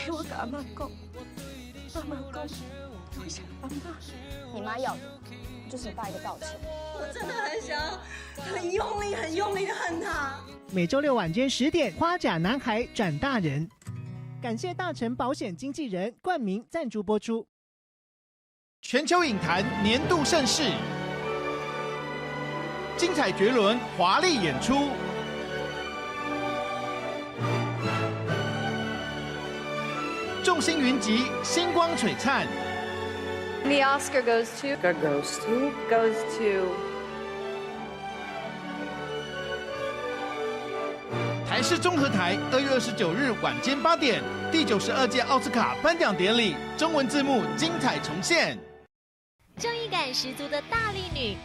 陪我跟阿妈讲，阿妈讲我想阿妈。你妈要的就是你爸一个道歉。我真的很想要，很用力的恨他。每周六晚间10点，花甲男孩转大人。感谢大成保险经纪人冠名赞助播出。全球影坛年度盛事，精彩绝伦，华丽演出。众星云集，星光璀璨。The Oscar goes to 台视综合台2月29日晚间8点，第92届奥斯卡颁奖典礼，中文字幕精彩重现。正义感十足的大力女，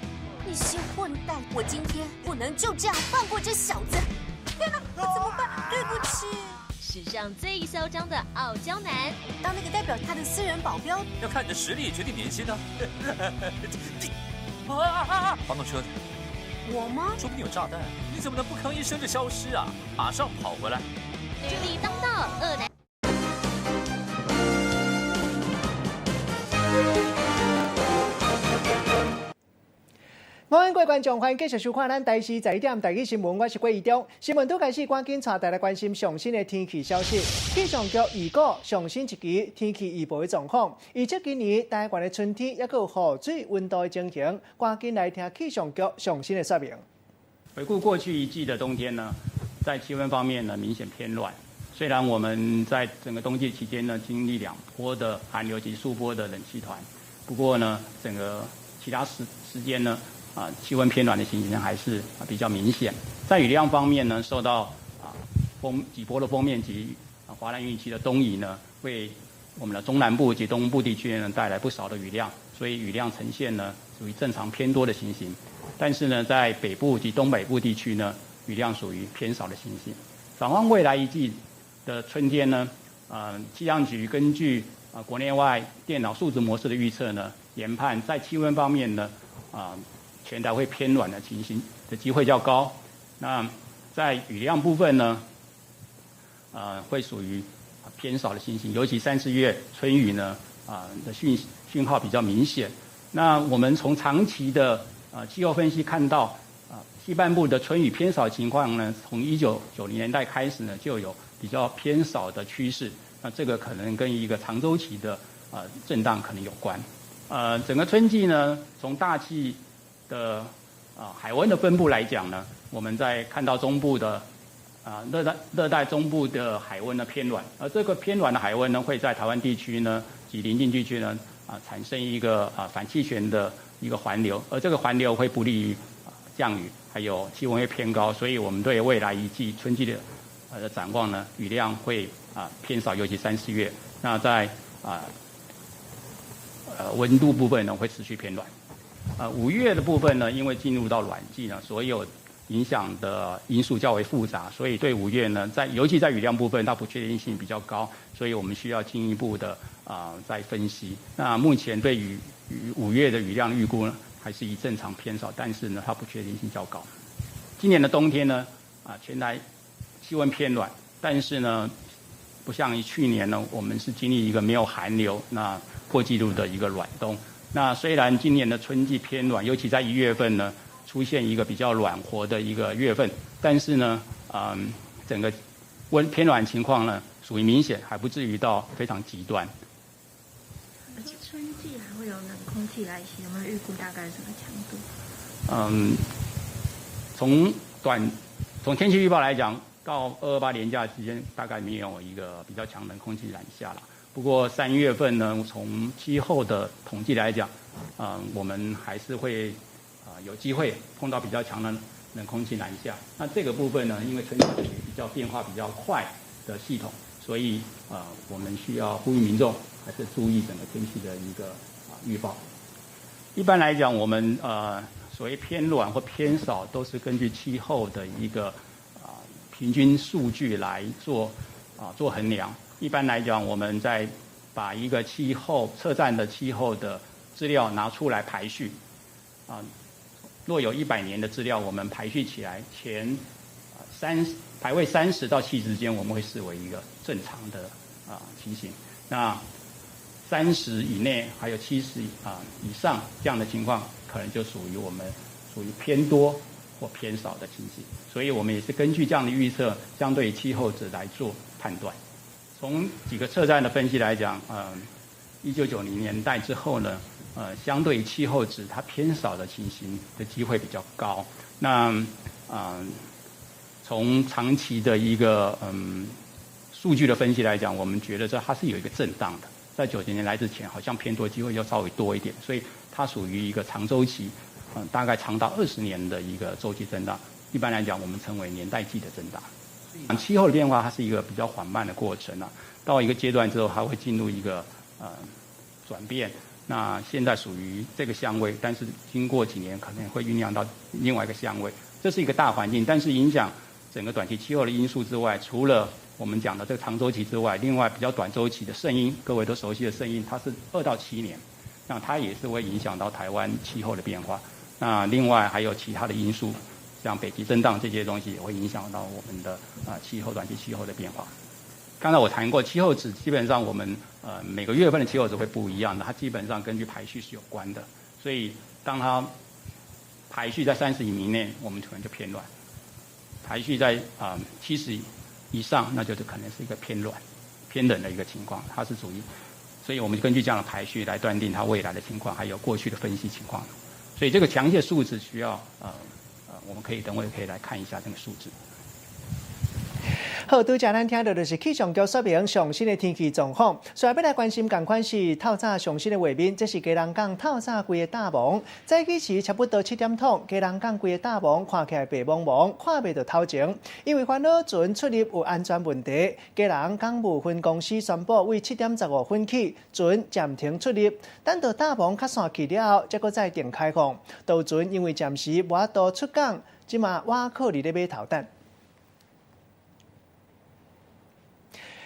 你些混蛋！我今天不能就这样放过这小子！天哪，我怎么办？对不起。史上最嚣张的傲娇男，当那个代表他的私人保镖，要看你的实力决定年薪呢。发动车子。我吗？说不定有炸弹，你怎么能不吭一声就消失啊？马上跑回来！女力当道，恶男。欢迎各位观众，欢迎继续收看咱台视11点台语新闻，我是郭义中。新闻都开始，赶紧带大家关心上新的天气消息。气象局预告上新一期天气预报的状况，预测今年台湾的春天也有雨水、温度的情形，赶紧来听气象局上新的说明。回顾过去一季的冬天呢，在气温方面呢明显偏暖。虽然我们在整个冬季期间呢经历2波的寒流及数波的冷气团，不过呢整个其他时间呢。气温偏暖的情形还是比较明显。在雨量方面呢，受到几波的锋面及华南云系的东移呢，为我们的中南部及东部地区呢带来不少的雨量，所以雨量呈现呢属于正常偏多的情形。但是呢，在北部及东北部地区呢，雨量属于偏少的情形。展望未来一季的春天呢，气象局根据国内外电脑数值模式的预测呢，研判在气温方面呢，全台会偏暖的情形的机会较高。那在雨量部分呢，会属于偏少的情形，尤其3、4月春雨呢，的讯号比较明显。那我们从长期的气候分析看到，西半部的春雨偏少情况呢，从1990年代开始呢，就有比较偏少的趋势。那这个可能跟一个长周期的震荡可能有关。整个春季呢，从大气的海温的分布来讲呢，我们在看到中部的热带中部的海温呢偏暖，而这个偏暖的海温呢会在台湾地区呢及邻近地区呢产生一个反气旋的一个环流，而这个环流会不利于降雨，还有气温会偏高，所以我们对未来一季春季的展望呢，雨量会偏少，尤其3、4月。那在温度部分呢会持续偏暖。5月的部分呢，因为进入到暖季呢，所有影响的因素较为复杂，所以对5月呢，尤其在雨量部分，它不确定性比较高，所以我们需要进一步的再分析。那目前对于5月的雨量预估呢，还是以正常偏少，但是呢，它不确定性较高。今年的冬天呢，全台气温偏暖，但是呢，不像去年呢，我们是经历一个没有寒流，那破纪录的一个暖冬。那虽然今年的春季偏暖，尤其在1月份呢，出现一个比较暖和的一个月份，但是呢，整个偏暖情况呢，属于明显，还不至于到非常极端。而且春季还会有冷空气来袭，有没有预估大概什么强度？从天气预报来讲，到228连假之间，大概没有一个比较强冷空气南下了。不过3月份呢，从气候的统计来讲，我们还是会有机会碰到比较强的冷空气南下。那这个部分呢，因为春季比较变化比较快的系统，所以我们需要呼吁民众还是注意整个天气的一个预报。一般来讲，我们所谓偏暖或偏少，都是根据气候的一个平均数据来做衡量。一般来讲，我们在把一个气候测站的气候的资料拿出来排序，若有100年的资料，我们排序起来排位30到70之间，我们会视为一个正常的情形。那30以内还有70以上这样的情况，可能就属于偏多或偏少的情形。所以我们也是根据这样的预测，相对于气候值来做判断。从几个测站的分析来讲，1990年代之后呢，相对于气候值它偏少的情形的机会比较高。那从长期的一个数据的分析来讲，我们觉得它是有一个震荡的。在90年来之前，好像偏多机会要稍微多一点，所以它属于一个长周期，大概长达20年的一个周期震荡。一般来讲，我们称为年代计的震荡。气候的变化它是一个比较缓慢的过程到一个阶段之后，它会进入一个转变。那现在属于这个相位，但是经过几年可能会酝酿到另外一个相位。这是一个大环境，但是影响整个短期气候的因素之外，除了我们讲的这个长周期之外，另外比较短周期的圣婴，各位都熟悉的圣婴，它是2到7年，那它也是会影响到台湾气候的变化。那另外还有其他的因素，像北极震荡这些东西也会影响到我们的短期气候的变化。刚才我谈过气候值，基本上我们每个月份的气候值会不一样的，它基本上根据排序是有关的。所以当它排序在30以内，我们可能就偏暖；排序在70以上，那就是可能是一个偏暖、偏冷的一个情况。它是属于，所以我们根据这样的排序来断定它未来的情况，还有过去的分析情况。所以这个详细的数字需要我们等会可以来看一下这个数字。好，拄则咱听到就是气象局说明上新的天气状况。所以要来关心同款是透早上新的画面，这是基隆港透早规个大门。早起时差不多7点钟，基隆港规个大门看起来白茫茫，看袂到头前。因为烦恼船出入有安全问题，基隆港务分公司宣布为7点15分起，船暂停出入。等到大门较散去了后，再搁再定开放。渡船因为暂时无法度出港，即嘛我考虑咧买头等。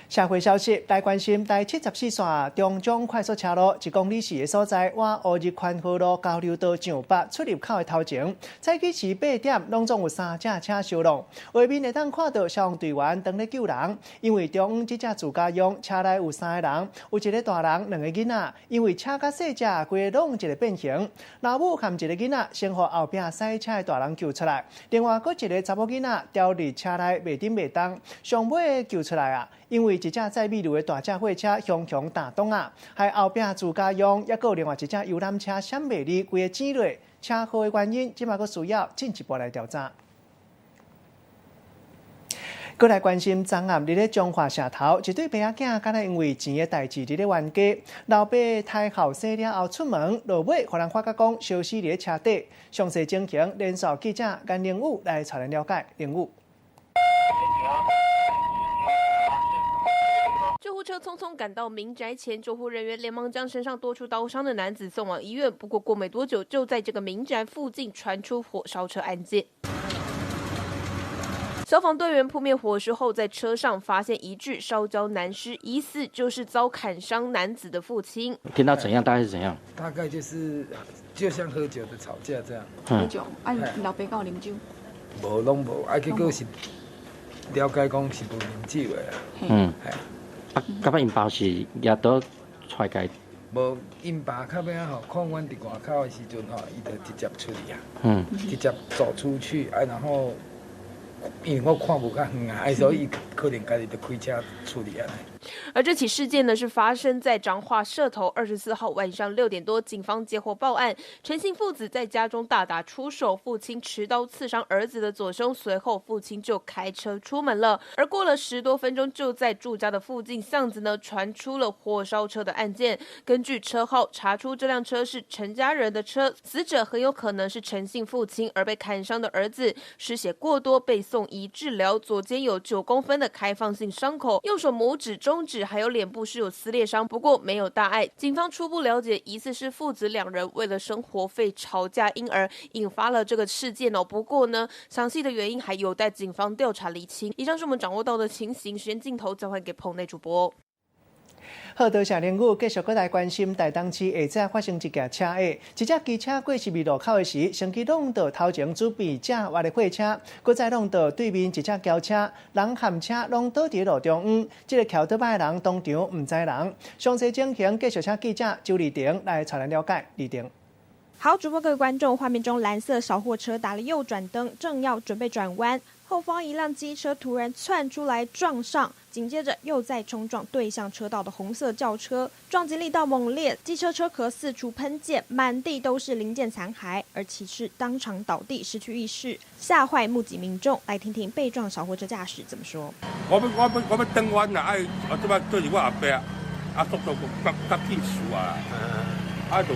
社会消息，来关心第74线中中快速车路1公里4个所在，往乌日宽和路交流道上北出入口的头前，早起时8点，拢总有3架车修路。外面会当看到消防队员当咧救人，因为中午这架自家用车内有3个人，有一个大人，2个囡仔，因为车较细只，规个拢一个变形。老母含一个囡仔先互后壁驶车的大人救出来，另外佫一个查某囡仔掉入车内袂顶袂当，上尾救出来啊！因为一架载米路的大架货车熊熊打洞啊，害后壁自家用，还有另外一架游览车闪袂离，规个挤落。车祸的原因，即马佫需要进一步来调查。过来关心，昨暗伫咧彰化社头，一对爸仔囝，敢若因为钱的代志伫咧冤家，老爸胎后生了后出门，落尾互人发觉讲消失伫咧车底。详细情形，连线记者颜玲武来带咱了解。玲武。救护车匆匆赶到民宅前，救护人员连忙将身上多处刀伤的男子送往医院。不过没多久，就在这个民宅附近传出火烧车案件。消防队员扑灭火势后，在车上发现一具烧焦男尸，疑似就是遭砍伤男子的父亲。听到怎样？大概是怎样？大概就像喝酒的吵架这样。喝酒，老爸有啉酒？无，拢无，结果是了解讲是无啉酒的啦。到尾因爸是也都出来。无，因爸较尾啊吼，看阮伫外口的时阵吼，伊就直接出去啊，直接走出去然后因为我看不较远啊，所以可能家己就开车出去啊。而这起事件呢，是发生在彰化社头24号晚上6点多，警方接获报案，陈姓父子在家中大打出手，父亲持刀刺伤儿子的左胸，随后父亲就开车出门了。而过了10多分钟，就在住家的附近巷子呢，传出了火烧车的案件。根据车号查出，这辆车是陈家人的车，死者很有可能是陈姓父亲，而被砍伤的儿子失血过多，被送医治疗，左肩有9公分的开放性伤口，右手拇指、中指还有脸部是有撕裂伤，不过没有大碍。警方初步了解，疑似是父子2人为了生活费吵架，因而引发了这个事件哦。不过呢，详细的原因还有待警方调查厘清。以上是我们掌握到的情形，时间镜头交换给棚内主播。好，多谢连宇继续搁来关心台东市下早发生一件车祸，一只机车过十字路口的时，先去弄到头前准备正挖的货车，搁再弄到对面一只轿车，人和车拢倒伫路中央。这个桥倒摆的人当场唔知人。详细情形继续请记者周立婷来带咱了解。立婷。好，主播各位观众，画面中蓝色小货车打了右转灯，正要准备转弯。后方一辆机车突然窜出来撞上，紧接着又再冲撞对向车道的红色轿车，撞击力道猛烈，机车车壳四处喷溅，满地都是零件残骸，而骑士当场倒地失去意识，吓坏目击民众。来听听被撞小货车驾驶怎么说。我要转弯啦，这摆对是我后壁，速度较紧速啊，就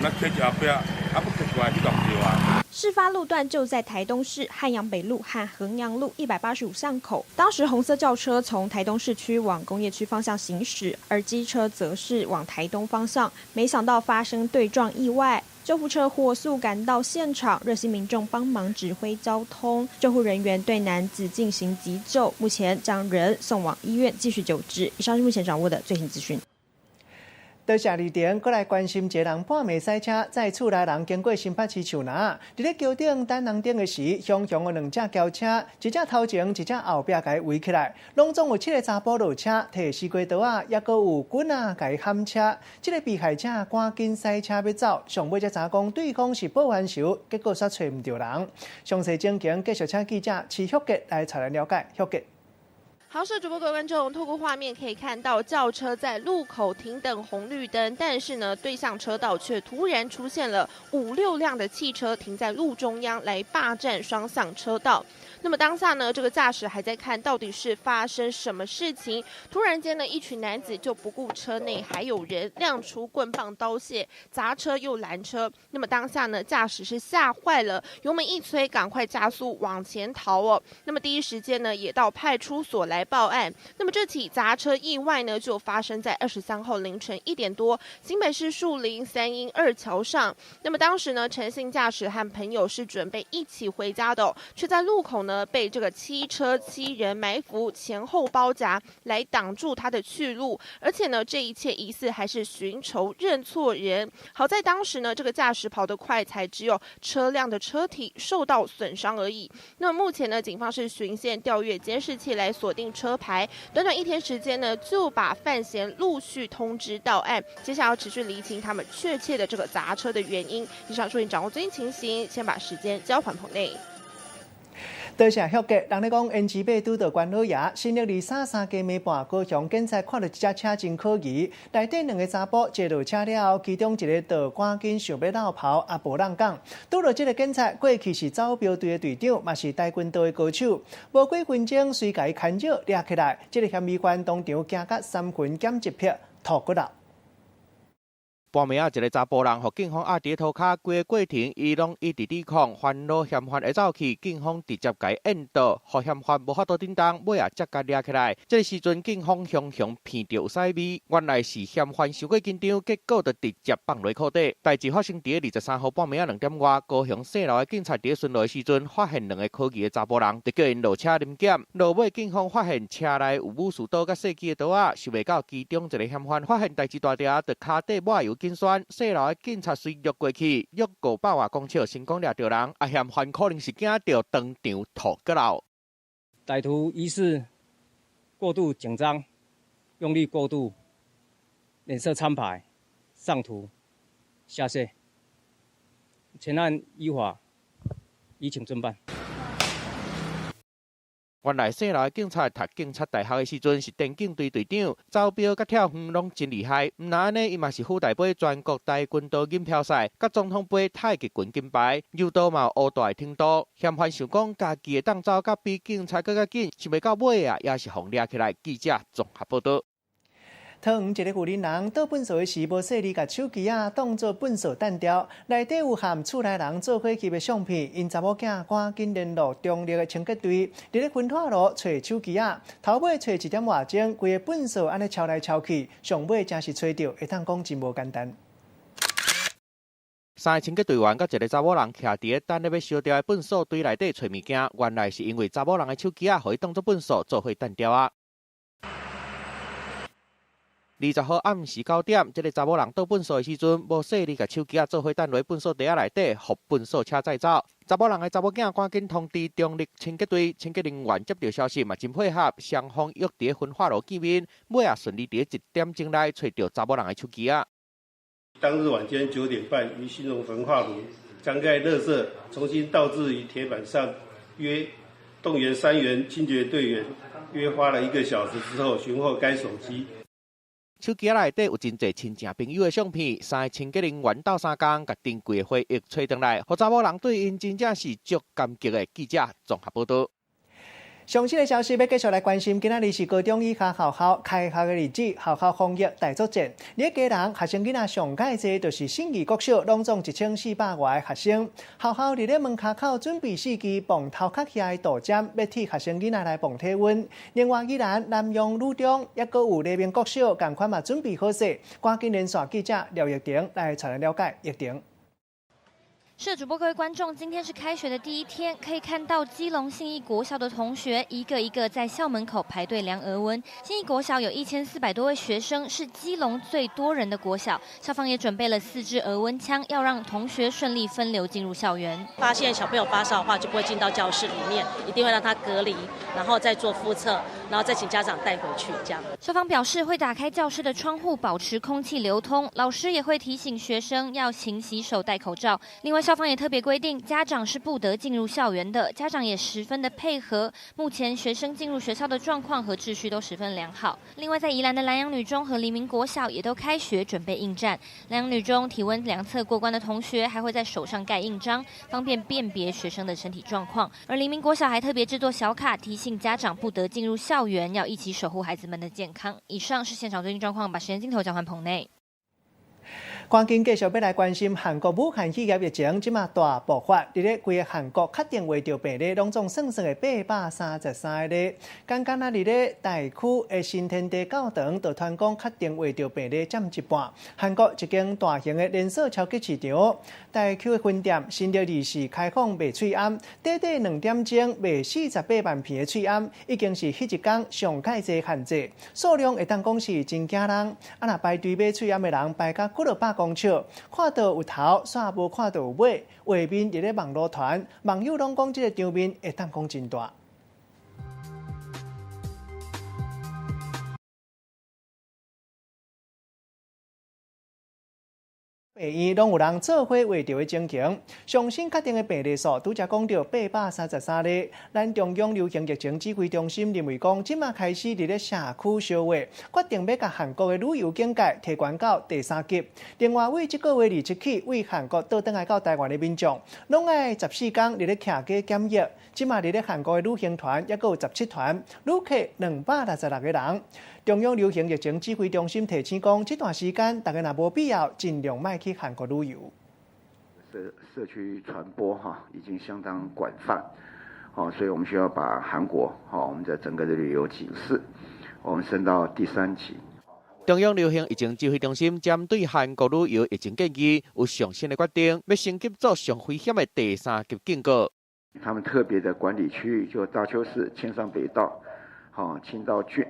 那车子后壁，不出来去撞到啊。事发路段就在台东市汉阳北路和衡阳路185巷口。当时红色轿车从台东市区往工业区方向行驶，而机车则是往台东方向。没想到发生对撞意外，救护车火速赶到现场，热心民众帮忙指挥交通。救护人员对男子进行急救，目前将人送往医院继续救治。以上是目前掌握的最新资讯。多谢立婷，过来关心一个人半暝塞车，在厝内人经过新北市树林，伫咧桥顶等人顶的时，熊熊的两只轿车，一只头前，一只后壁，甲伊围起来，拢总有7个查甫落车，摕西瓜刀啊，也阁有棍啊，甲伊撼车。这个被害者赶紧塞车要走，上尾才查讲对方是报案仇，结果煞找唔到人。详细情形继续请记者徐旭杰来带咱了解。旭杰。好，主播各位观众，透过画面可以看到轿车在路口停等红绿灯，但是呢，对向车道却突然出现了5、6辆的汽车停在路中央来霸占双向车道。那么当下呢，这个驾驶还在看到底是发生什么事情。突然间呢，一群男子就不顾车内还有人，亮出棍棒刀械，砸车又拦车。那么当下呢，驾驶是吓坏了，油门一催，赶快加速往前逃哦。那么第一时间呢，也到派出所来报案。那么这起砸车意外呢，就发生在23号凌晨1点多，新北市树林3英2桥上。那么当时呢，陈姓驾驶和朋友是准备一起回家的却在路口呢被这个7车7人埋伏，前后包夹来挡住他的去路。而且呢，这一切疑似还是寻仇认错人。好在当时呢，这个驾驶跑得快，才只有车辆的车体受到损伤而已。那么目前呢，警方是循线调阅监视器来锁定车牌，短短1天时间呢，就把犯嫌陆续通知到案。接下来要持续厘清他们确切的这个砸车的原因。以上说你掌握最新情形，先把时间交还棚内。多谢旭杰，人咧讲，因姊妹拄到关老爷，新历23家暝半，高雄警察看到一只车真可疑，内底2个查甫坐落车了后，其中一个就赶紧想要绕跑，也无人讲。拄到这个警察，过去是走标队的队长，嘛是台军队的高手，无几分钟，随甲伊牵绕抓起来，这个嫌疑犯当场行到3分检1匹，吐骨头。半暝一个查甫人，互警方压伫涂骹，规个过程伊拢一直抵抗，烦恼嫌犯会走去，警方直接甲伊引导，互嫌犯无法度顶动，尾也才甲抓起来。这个时阵，警方雄雄闻到有屎味，原来是嫌犯伤过紧张，结果就直接放落裤底。代志发生伫23号半暝2点外，高雄西路的警察伫巡逻的时阵，发现2个可疑的查甫人，就叫因落车临检。落尾警方发现车内有武士刀甲细支的刀仔，想袂到其中一个嫌犯发现代志大条，就骹底抹油。紧选细路的警察随掠过去，约500外公尺，成功掠到人。嫌犯可能是惊到当场吐骨头。歹徒疑似过度紧张，用力过度，脸色苍白，上吐下泻。前案依法依请侦办。原来西路的警察读警察大学的时阵是电警队队长，走标甲跳远拢真厉害。毋但安尼，伊嘛是副台杯全国台军刀锦标赛、甲总统杯太极拳金牌，柔道嘛有黑大程度。嫌犯想讲家己会当走甲比警察更较紧，想袂到尾啊，也是互抓起来。记者综合报道。桃园一个富人人倒粪扫时，无细力甲手机当作粪扫弹掉，内底有含厝内人做伙翕的相片。因查某囝赶紧联络中立的清洁队，伫咧分化路找手机头尾找1点外钟，规个粪扫安尼抄来抄去，上尾真是找到，会当讲真无简单。3个清洁队员甲1个查某人徛伫等咧要烧掉的粪扫堆内底找物件，原来是因为查某人的手机互伊当作粪扫做伙弹掉。20号暗时9点，这个查某人到粪扫的时阵，无细力甲手机做伙等落粪扫地内底，互粪扫车载走。查某人的查某囝赶紧通知中立清洁队，清洁人员接到消息嘛真配合，双方约伫焚化炉见面，尾也顺利伫1点钟内找到查某人的手机啊。当日晚间9点半，于新隆焚化炉将该垃圾重新倒置于铁板上，动员3员清洁队员，花了1个小时之后寻获该手机。手机内底有真侪亲戚朋友的相片，3个清洁人员斗3工，甲珍贵的回忆找回来，互查某人对因真正是足感激的。记者综合报道。上新的消息要继续来关心，今仔日是高中以下学校开学的日子，学校防疫大作战。你家人学生囡仔上届济就是信义国小，拢总1400外的学生。学校伫咧门卡口准备4支磅头壳下的导针，要替学生囡仔来磅体温。另外，宜兰南阳女中，也阁有黎明国小，同款嘛准备好势。赶紧连线记者廖玉婷来带咱了解。玉婷。社主播各位观众，今天是开学的第一天，可以看到基隆信义国小的同学一个一个在校门口排队量额温。信义国小有1400多位学生，是基隆最多人的国小。校方也准备了4支额温枪，要让同学顺利分流进入校园。发现小朋友发烧的话，就不会进到教室里面，一定会让他隔离，然后再做复测，然后再请家长带回去。这样，校方表示会打开教室的窗户，保持空气流通。老师也会提醒学生要勤洗手、戴口罩。另外，校方也特别规定，家长是不得进入校园的。家长也十分的配合。目前学生进入学校的状况和秩序都十分良好。另外，在宜兰的南阳女中和黎明国小也都开学准备应战。南阳女中体温量测过关的同学还会在手上盖印章，方便辨别学生的身体状况。而黎明国小还特别制作小卡，提醒家长不得进入校园，要一起守护孩子们的健康。以上是现场最新状况，把时间镜头交还棚内。赶紧继续要来关心韩国武汉企业疫情，即马大爆发，伫咧规个韩国确定为着病例，拢总算算的833例。刚刚伫咧大区的新天地教堂，就传讲确定为着病例占一半。韩国一间大型的连锁超级市场，大区的分店新的24开放卖喙罨，短2点钟卖48万片的喙罨，已经是迄一天上界济限制，数量会当讲是真惊人。若排队买喙罨的人排甲几落百公尺，看到有头，煞无看到有尾。画面伫咧网络传，网友拢讲即个场面会当讲真大。病院拢有人做伙为着的情形，上新确定的病例数拄则讲到833例。咱中央流行疫情指挥中心认为讲，即马开始伫咧社区消化，决定要甲韩国的旅游境界提悬到第3级。另外，为即个月27起，为韩国倒转来到台湾的民众，拢爱14天伫咧徛家检疫。即马伫咧韩国的旅行团，也阁有17团，旅客266个人。中央流行疫情指挥中心提醒讲，这段时间大家若无必要，尽量莫去韩国旅游。社区传播已经相当广泛，所以我们需要把韩国我们的整个的旅游警示，我们升到第3级。中央流行疫情指挥中心针对韩国旅游疫情建议有上新的决定，要升级做上危险的第3级警告。他们特别的管理区域，就大邱市、千山北道、青道郡。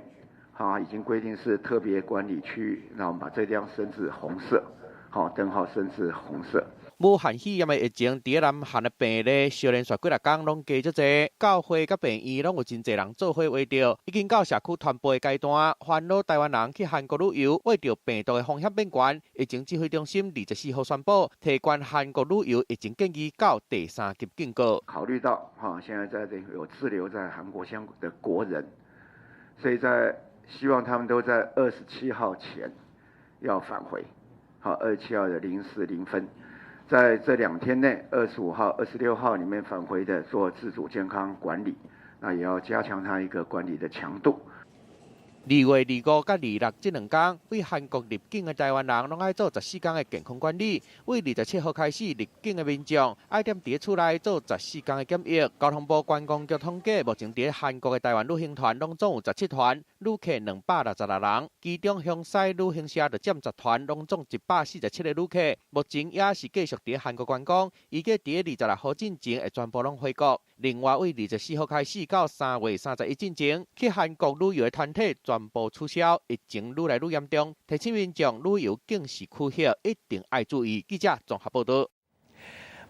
已经规定是特别管理区域，那我们把这地方升至红色，灯号升至红色。武汉肺炎的疫情，伫南韩的病例小连续几6天拢加足侪，教会甲病院拢有真侪人做伙为着，已经到社区传播的阶段。烦恼台湾人去韩国旅游，为着病毒的风险变悬，疫情指挥中心24号宣布，提悬韩国旅游疫情建议到第3级警告。考虑到现在在这有滞留在韩国相的国人，所以在希望他们都在27号前要返回，27号的04:00，在这2天内，25号、26号里面返回的做自主健康管理，那也要加强它一个管理的强度。2月25甲26这2天，为韩国入境的台湾人，拢爱做14天的健康管理。为27号开始入境的民众，爱踮伫厝内做14天的检疫。交通部观光局统计，目前伫韩国的台湾旅行团拢总有17团，旅客266人，其中向西旅行社就占10团，拢总147个旅客。目前也是继续伫韩国观光，预计伫26号进前会全部拢回国。另外，为24号开始到3月31进前，去韩国旅游的团体全部取消，疫情愈来愈严重，提醒民众旅游警示区域一定要注意。记者综合报道。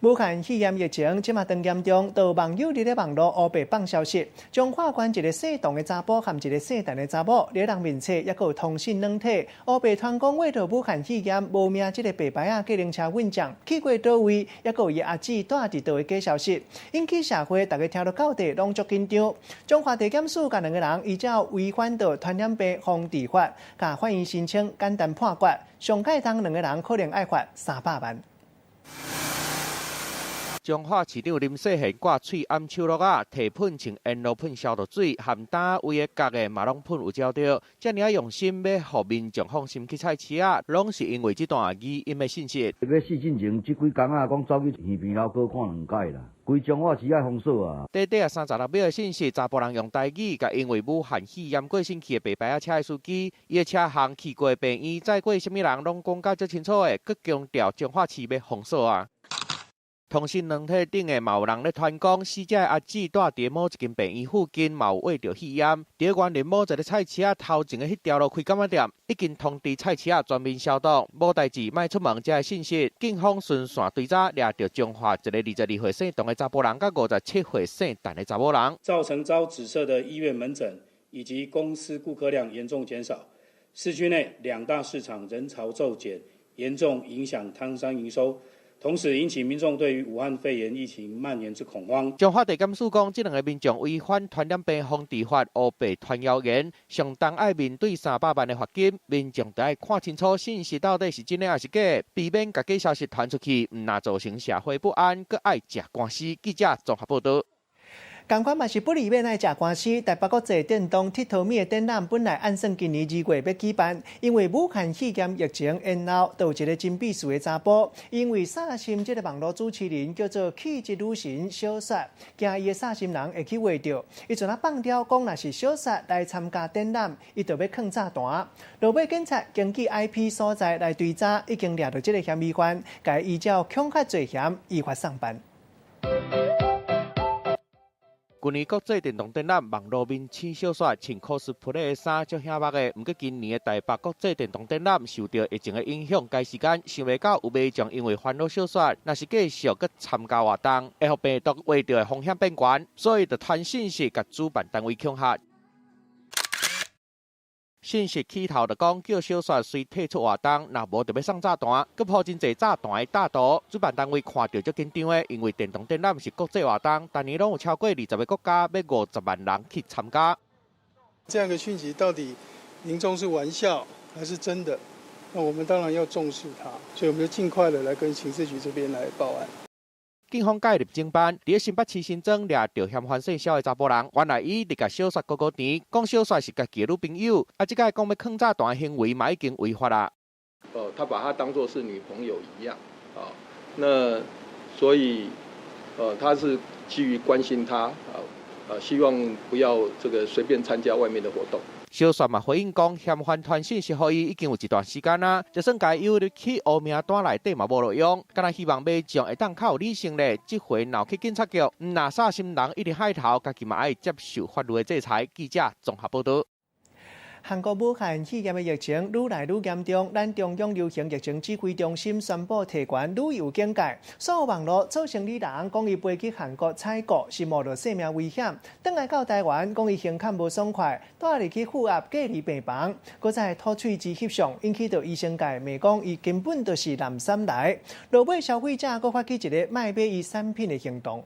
武汉肺炎疫情即马当严重，有网友伫咧网络黑白放消息，彰化县一个姓唐的查甫和一个姓陈的查某，咧人面册也有同性两体，黑白传讲为着武汉肺炎无名即个白牌啊计程车运将去过倒位，也有伊阿姊住伫倒位假消息，引起社会大家听到到底拢足紧张。彰化地检署甲两个人依照违反到传染病防治法，甲法院申请简单判决，上盖当两个人可能要罚300万。彰化市长林世贤挂喙暗手落啊，提喷像烟炉喷消毒水，含单位的角的嘛拢喷有照到，遮尔用心要互民众放心去菜市啊，拢是因为这段语音的信息。要试进前这几天啊，讲走去耳边头各看2届啦，规彰化市爱封锁啊。短短36秒的信息，查甫人用台语，甲因为武汉肺炎过身去的白牌车的司机，伊的车行去过病院，载过什么人，拢讲甲足清楚的，佮强调彰化市要封锁啊。同性两体顶的嘛有人咧传讲，死者阿姊住伫某一间病院附近，嘛有胃着肺炎。伫园林某一个菜市啊头前的迄条路开干仔店，已经通知菜市啊全面消毒，无代志莫出门。这个信息，警方顺线追查，掠着彰化一个22岁姓唐的查甫人，甲57岁姓陈的查某人，造成遭指涉的医院门诊以及公司顾客量严重减少，市区内2大市场人潮骤减，严重影响摊商营收。同时引起民众对于武汉肺炎疫情蔓延之恐慌。彰化地检署讲，这两个民众违反传染病防治法，黑白传谣言，上当爱面对300万的罚金。民众得要看清楚信息到底是真的还是假，避免把假消息传出去，唔那造成社会不安，佮爱吃官司。记者综合报道。同款嘛是不利免爱食官司，台北国际电动铁塔米的展览本来按算今年2月要举办，因为武汉肺炎疫情延后，有一个真避暑的查甫，因为煞心这个网络主持人叫做气质女神小雪，惊伊的煞心人会去画着，伊就放刁讲若是小雪来参加展览，伊就要放炸弹。落尾警察经过 IP 所在来追查，已经抓到这个嫌疑犯，该依照恐吓罪嫌依法上班。去年国际电动展览网络面试小雪穿 cosplay 的衫，足显目的。不过今年的台北国际电动展览受到疫情的影响，该时间想袂到有民众因为烦恼小雪，若是继续佮参加活动，会互病毒画着的风险变悬，所以就传信息甲主办单位恐吓。信息起头就讲，叫小雪随退出活动，若无就要送炸弹，佮铺真侪炸弹的大图。主办单位看到足紧张的，因为电动展览是国际活动，但年拢有超过20个国家，要50万人去参加。这样的讯息到底民众是玩笑还是真的？那我们当然要重视它，所以我们就尽快的来跟刑事局这边来报案。警方介入侦办，伫新北市新庄掠着嫌犯姓肖的查甫人，原来伊伫甲小雪哥哥甜，讲小雪是家己的女朋友，啊，即个讲要放炸弹的行为嘛已经违法啦。他把她当作是女朋友一样，啊，那所以，他是基于关心她，希望不要这个随便参加外面的活动。小雪嘛回应讲，嫌犯传信息给伊已经有一段时间啦，就算家有入去黑名单内底嘛无路用，敢若希望民众会当较有理性咧，这回闹去警察局，若煞心人一直海头，家己嘛爱接受法律的制裁。记者综合报道。韩国武汉肺炎的疫情愈来愈严重，咱中央流行疫情指挥中心宣布提悬旅游警戒。所有网络做生意人讲伊飞去韩国采购是冒着性命危险，转来到台湾讲伊胸坎无爽快，带入去负压隔离病房，搁再吐喙之翕相，引起到医生界骂讲伊根本就是蓝衫来。落尾消费者搁发起一个卖买伊产品的行动。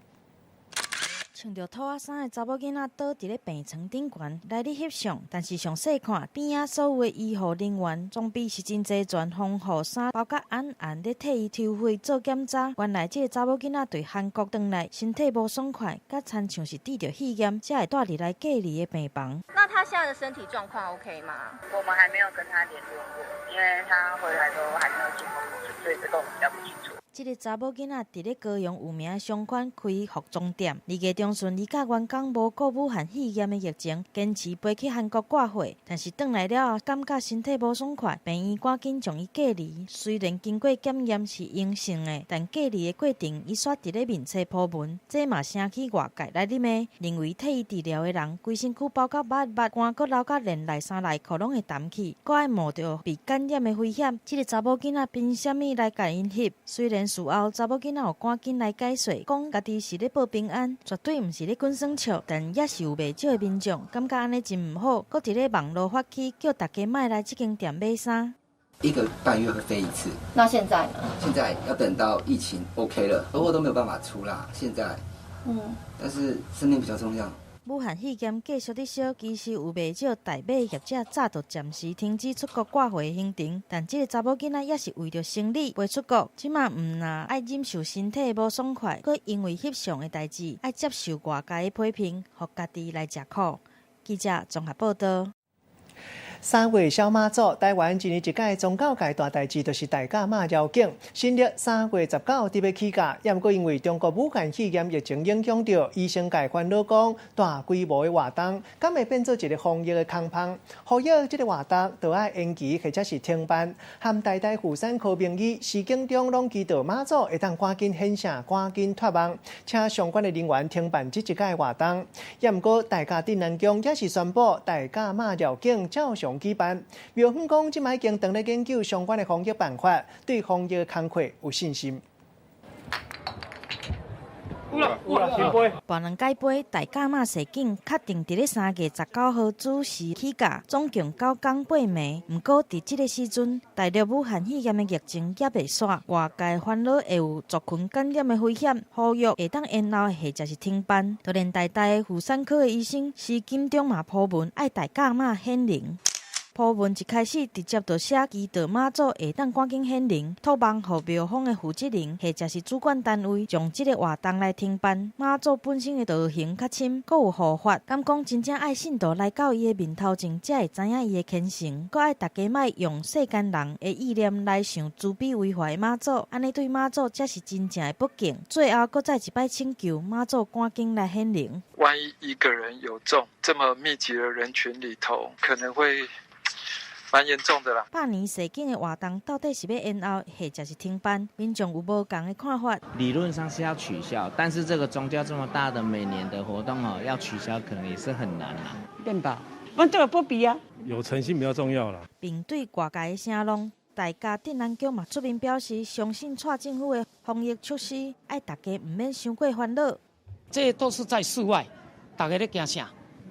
穿着套仔衫的查某囡仔倒伫咧病床顶悬来咧翕相，但是详细看边仔所有的医护人员装备是真侪全防护衫，包括暗咧替伊抽血做检查。原来这个查某囡仔对韩国回来，身体无爽快，甲亲像是得着肺炎，才会带入来隔离的病房。那他现在的身体状况 OK 吗？我们还没有跟他联络过，因为他回来都还没有进过所以这个我们比较不清楚。这个查某囡仔伫咧高雄有名的商圈开服装店。2月中旬，离家员工无顾武汉肺炎的疫情，坚持飞去韩国挂货，但是转来了后，感觉身体无爽快，病院赶紧将伊隔离。虽然经过检验是阴性的，但隔离的过程伊煞伫咧面册铺文，这嘛掀起外界来啉的，认为替伊治疗的人规身躯包括肉、肝，搁流到连内衫内裤拢会澹起，搁爱冒着被感染的危险。这个查某囡仔凭什么来甲因翕？虽然事后查某囡仔有赶紧来解说，讲家己是咧报平安，绝对毋是咧滚耍笑，但也是有袂少的民众感觉安尼真毋好，搁伫咧网络发起叫大家莫来这间店买衫。1个半月会飞一次。那现在呢？现在要等到疫情 OK 了，而我都没有办法出啦。现在，但是生命比较重要。武汉肺炎继续伫烧，其实有袂少大买业者早就暂时停止出国挂货的行程，但这个查某囡仔也是为着生理袂出国，即马毋但爱忍受身体无爽快，佮因为翕相的代志爱接受外界的批评，互家己来吃苦。记者综合报道。3月小马祖，台湾一年一届宗教界大代志，就是大甲妈绕境。新历3月19日要起价，也毋过因为中国武汉肺炎疫情影响到，医生界烦恼讲大规模的活动，敢会变做一个防疫的空棒。呼吁这个活动都要延期或者是停办。含代代富山科名医施景中拢祈祷马祖会当赶紧显圣，赶紧脱网，请相关的人员停办这一届活动。也毋过大甲镇南宫也是宣布大甲妈绕境照常举办。庙方讲，即摆已经在研究相关的防疫办法，对防疫的工作有信心。有啦，别人解杯，大甲妈示警确定伫咧3月19号准时起价，总共9天8暝。毋过伫即个时阵，大陆武汉肺炎的疫情也未煞，外界烦恼会有族群感染的危险，呼吁会当延后或者是停办。就连大的妇产科的医生施金中嘛铺文爱大甲妈显灵。铺文一开始直接就写祈祷妈祖会当赶紧显灵，托梦互庙方的负责人或者是主管单位，将这个活动来停办。妈祖本身的道行较深，阁有护法，敢讲真正爱信徒来到伊的面头前，才会知影伊的虔诚。阁爱大家莫用世间人的意念来想慈悲为怀的妈祖，安尼对妈祖才是真正的不敬。最后阁再一摆请求妈祖赶紧来显灵。万一一个人有中，这么密集的人群里头，可能会蛮严重的啦。百年世景的活动到底是要延后，或者是停办？民众有无同的看法？理论上是要取消，但是这个宗教这么大的每年的活动要取消可能也是很难啦。对吧？我这个不比啊。有诚信比较重要啦。并对外界的声浪，大甲镇南宫嘛出面表示，相信蔡政府的防疫措施，爱大家唔免伤过烦恼。这都是在室外，大家咧惊啥？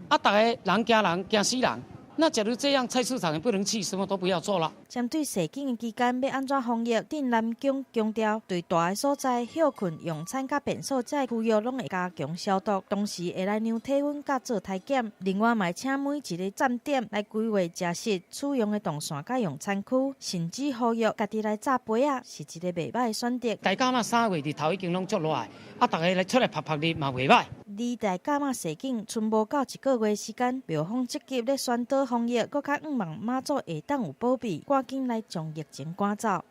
大家人惊死人。那假如这样，菜市场也不能去，什么都不要做了。针对示警的期间要安怎防疫，镇南宫强调，对大的所在休困、用餐甲便所在区域拢会加强消毒，同时会来量体温甲做体检。另外，嘛请每一个站点来规划食食、使用的动线甲用餐区，甚至呼吁家己来炸杯啊，是一个袂歹的选择。大家嘛3月日头已经拢做落来，大家来出来拍日嘛袂歹。离大甲妈示警剩无到1个月时间，庙方积极咧宣导防疫，搁较希望妈祖会当有保庇，赶紧来将疫情赶走。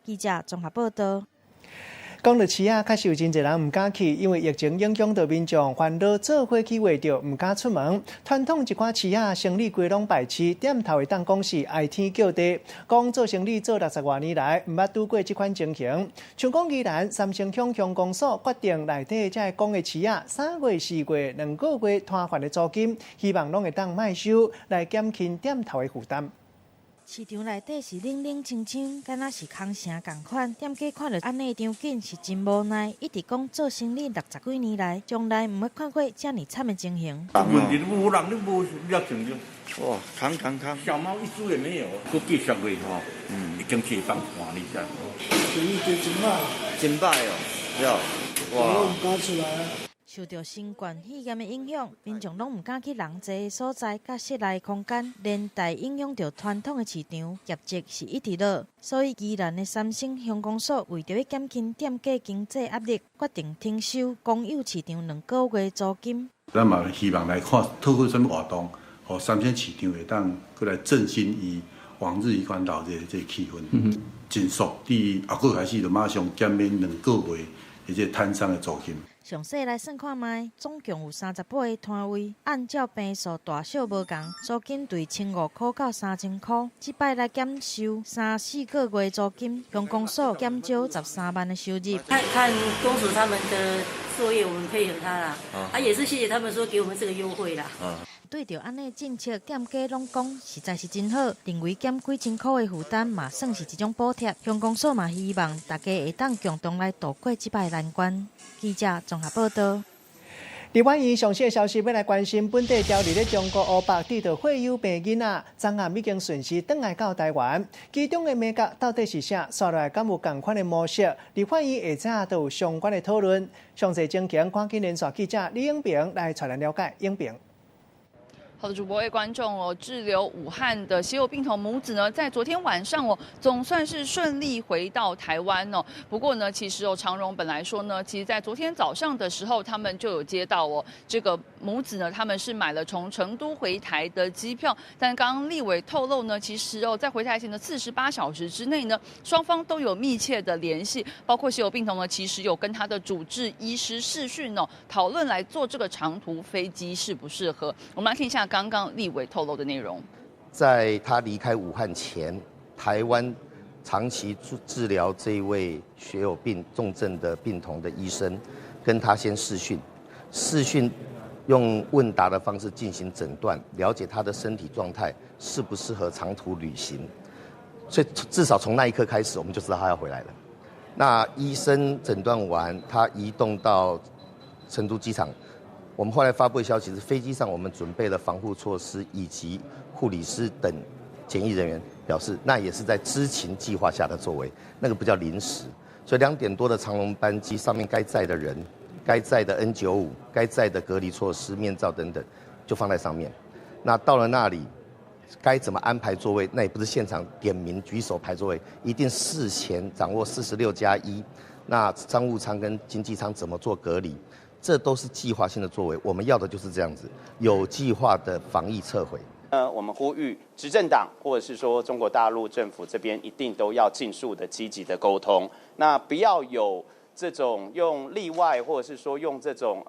记者综合报道。讲到市啊，确实有真侪人唔敢去，因为疫情影响到民众烦恼做伙去话着唔敢出门。传统一寡市啊，生意规拢败市，点头会当讲是爱天叫地。讲做生意做60多年来，唔捌拄过这款情形。像讲宜兰三星乡乡公所决定内底才讲的市啊，3月、4月2个月摊还的租金，希望拢会当卖收，来减轻点头的负担。市场内底是冷冷清清，敢若是空城共款。店家看到安尼场景是真无奈，一直讲做生意60几年来，从来唔捌看过这么惨的情形。问题无人，你无了成就。哇，康！小猫一株也没有，都继续喂吼，已经铁放换了一下。生意真歹哦，哇！我唔敢出来。受到新冠肺炎的影响，民众拢唔敢去人济的所在，甲室内空间，连带影响到传统的市场，业绩是一直落。所以，宜兰的三星乡公所为着要减轻店家经济压力，决定停收公有市场2个月租金。咱嘛希望来看透过什么活动，和三星市场会当过来振兴伊往日一贯老这气氛。尽速，伫后个开始就马上减免2个月的这摊商的租金。详细来算看卖，总共有30八个摊位，按照坪数大小无同，租金对1500块到3000块。即摆来减收3、4个月租金，向公所减少13万的收入。看公所他们的作业，我们配合他啦。也是谢谢他们说给我们这个优惠啦。对着安尼政策，店家拢讲实在是真好，认为减几千块的负担嘛，算是一种补贴。乡公所嘛希望大家会当共同来度过这摆难关。记者综合报道。另外，以详细的消息要来关心本地调离咧中国乌北地的惠友病囡仔，昨暗已经顺势返来到台湾，其中的美角到底是啥？刷来敢有同款的模式？立法院下早都有相关的讨论。详细情形，看见连续记者李永平来带咱了解。永平。好的，主播各位观众滞留武汉的血友病童母子呢，在昨天晚上总算是顺利回到台湾哦。不过呢，其实长荣本来说呢，其实在昨天早上的时候，他们就有接到这个母子呢，他们是买了从成都回台的机票，但刚刚立委透露呢，其实在回台前的48小时之内呢，双方都有密切的联系，包括血友病童呢，其实有跟他的主治医师视讯讨论来做这个长途飞机适不适合。我们来看一下刚刚立委透露的内容。在他离开武汉前，台湾长期治疗这一位血友病重症的病童的医生，跟他先视讯用问答的方式进行诊断，了解他的身体状态适不适合长途旅行。所以至少从那一刻开始，我们就知道他要回来了。那医生诊断完，他移动到成都机场。我们后来发布的消息是，飞机上我们准备了防护措施，以及护理师等检疫人员表示，那也是在知情计划下的作为，那个不叫临时。所以2点多的长荣班机上面该载的人、该载的 N95、该载的隔离措施、面罩等等，就放在上面。那到了那里，该怎么安排座位，那也不是现场点名举手排座位，一定事前掌握46+1。那商务舱跟经济舱怎么做隔离？这都是计划性的作为，我们要的就是这样子，有计划的防疫撤回。我们呼吁执政党或者是说中国大陆政府这边一定都要尽速的积极的沟通，那不要有这种用例外或者是说用这种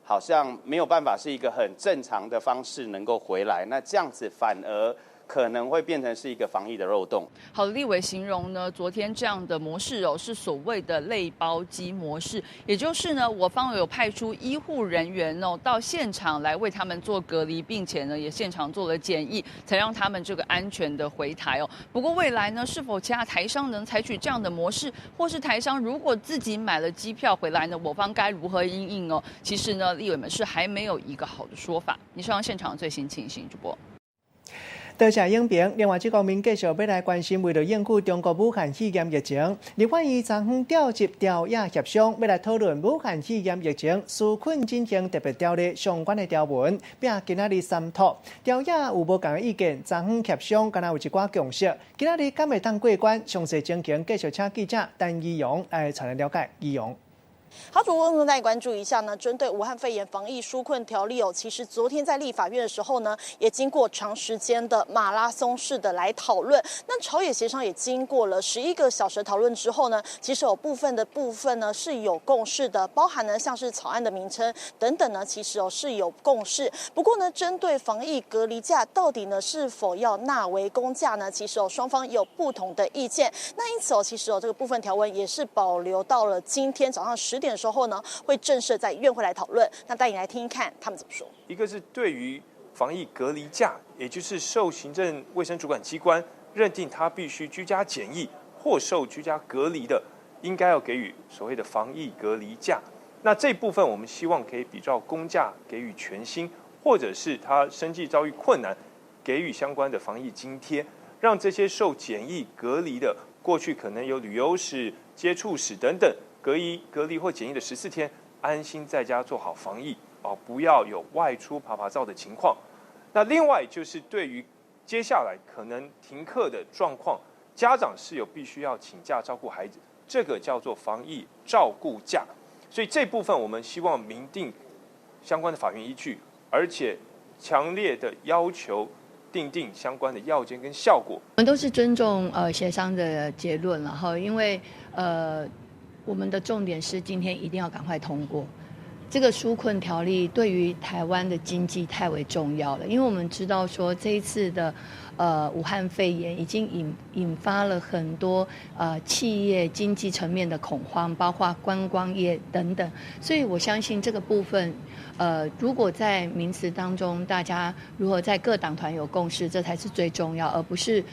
好像没有办法是一个很正常的方式能够回来，那这样子反而可能会变成是一个防疫的漏洞。好，立委形容呢，昨天这样的模式是所谓的类包机模式，也就是呢，我方有派出医护人员到现场来为他们做隔离，并且呢也现场做了检疫，才让他们这个安全的回台不过未来呢，是否其他台商能采取这样的模式，或是台商如果自己买了机票回来呢，我方该如何因应其实呢，立委们是还没有一个好的说法。以上现场最新情形，主播。多谢影评。另外，这方面继续要来关心，为了应付中国武汉肺炎疫情，立法院昨昏调集调野协商，要来讨论武汉肺炎疫情纾困进行特别条例相关的条文，并今仔日商讨。调野有无同的意见？昨昏协商，敢若有一寡共识。今仔日敢会当过关？详细情形继续请记者陈义勇来才能了解。义勇。好，主播我们来关注一下呢，针对武汉肺炎防疫纾困条例其实昨天在立法院的时候呢，也经过长时间的马拉松式的来讨论。那朝野协商也经过了11个小时讨论之后呢，其实有部分呢是有共识的，包含呢像是草案的名称等等呢，其实是有共识。不过呢，针对防疫隔离假到底呢是否要纳为公假呢，其实双方有不同的意见。那因此其实这个部分条文也是保留到了今天早上10点的时候呢，会正式在院会来讨论。那带你来听一看他们怎么说。一个是对于防疫隔离假，也就是受行政卫生主管机关认定他必须居家检疫或受居家隔离的，应该要给予所谓的防疫隔离假。那这部分我们希望可以比照公假给予全薪，或者是他生计遭遇困难，给予相关的防疫津贴，让这些受检疫隔离的，过去可能有旅游史、接触史等等。隔离或检疫的14天，安心在家做好防疫不要有外出爬照的情况。那另外就是对于接下来可能停课的状况，家长是有必须要请假照顾孩子，这个叫做防疫照顾假。所以这部分我们希望明定相关的法院依据，而且强烈的要求订定相关的要件跟效果。我们都是尊重协商的结论，然后因为我们的重点是今天一定要赶快通过。这个纾困条例对于台湾的经济太为重要了，因为我们知道说这一次的武汉肺炎已经引发了很多企业经济层面的恐慌，包括观光业等等，所以我相信这个部分如果在名词当中大家如何在各党团有共识，这才是最重要，而不是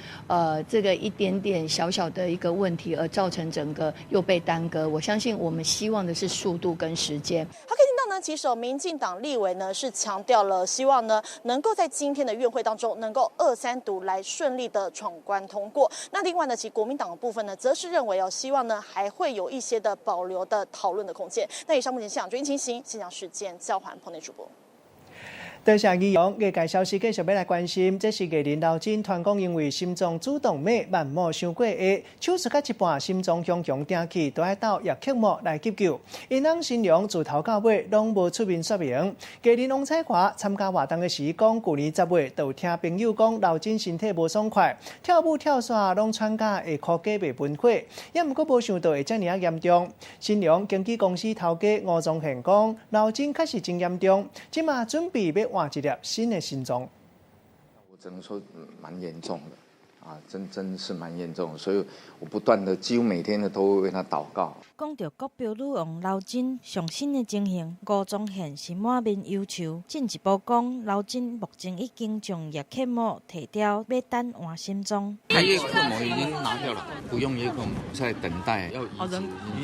这个一点点小小的一个问题而造成整个又被耽搁。我相信我们希望的是速度跟时间。好，可以听到呢，其实民进党立委呢是强调了，希望呢能够在今天的院会当中能够2、3读来顺利的闯关通过。那另外呢，其国民党的部分呢，则是认为希望呢还会有一些的保留的讨论的空间。那以上目前现场最新情形，现场事件交还棚内主播。多谢议员，业界消息继续要来关心，这是艺人刘真传讲，因为心脏主动脉慢膜伤过下，手术到一半，心脏强停去，都要到药曲膜来急救。因翁新娘自头到尾拢无出面说明。艺人王彩华参加活动的时讲，去年10月就听朋友讲刘真身体无爽快，跳舞跳伞拢喘甲会哭家袂喷血，也毋过无想到会遮尔严重。新娘经纪公司头家吴宗宪讲，刘真确实真严重，即马准备要换一粒新的心脏。我只能说蛮严重的啊，真是蛮严重的，所以我不断的几乎每天的都会为他祷告。讲到国标女王刘真上新的情形，吴宗宪是满面忧愁。进一步讲，刘真目前已经将叶克膜提掉，要等换心脏。叶克膜已经拿掉了，不用叶克膜，在等待要移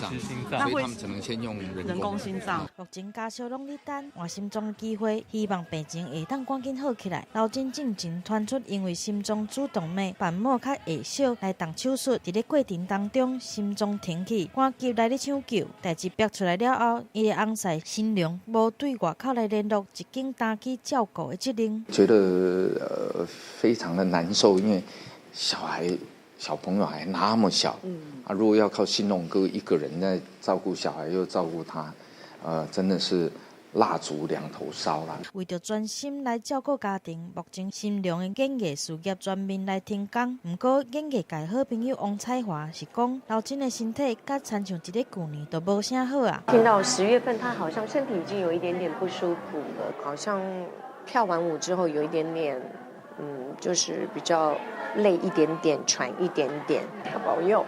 植心脏，所以他们只能先用人工心脏。目前家属拢在等换心脏的机会，希望病情会当赶紧好起来。刘真进前传出因为心脏主动脉瓣膜较下小来动手术，在咧过程当中心脏停去，赶急来咧抢救。代志爆出来了后，伊的翁婿新娘无对外口来联络一经担起照顾的责任。觉得非常的难受，因为小朋友还那么小，如果要靠新龙哥一个人在照顾小孩又照顾他，真的是蜡烛两头烧啦。为着专心来照顾家庭，目前新娘的演艺事业全面来停工。不过，演艺界好朋友王彩华是讲，刘真的身体甲参像一个旧年都无啥好啊。听到10月份，他好像身体已经有一点点不舒服了，好像跳完舞之后有一点点，就是比较累一点点，喘一点点，要保佑。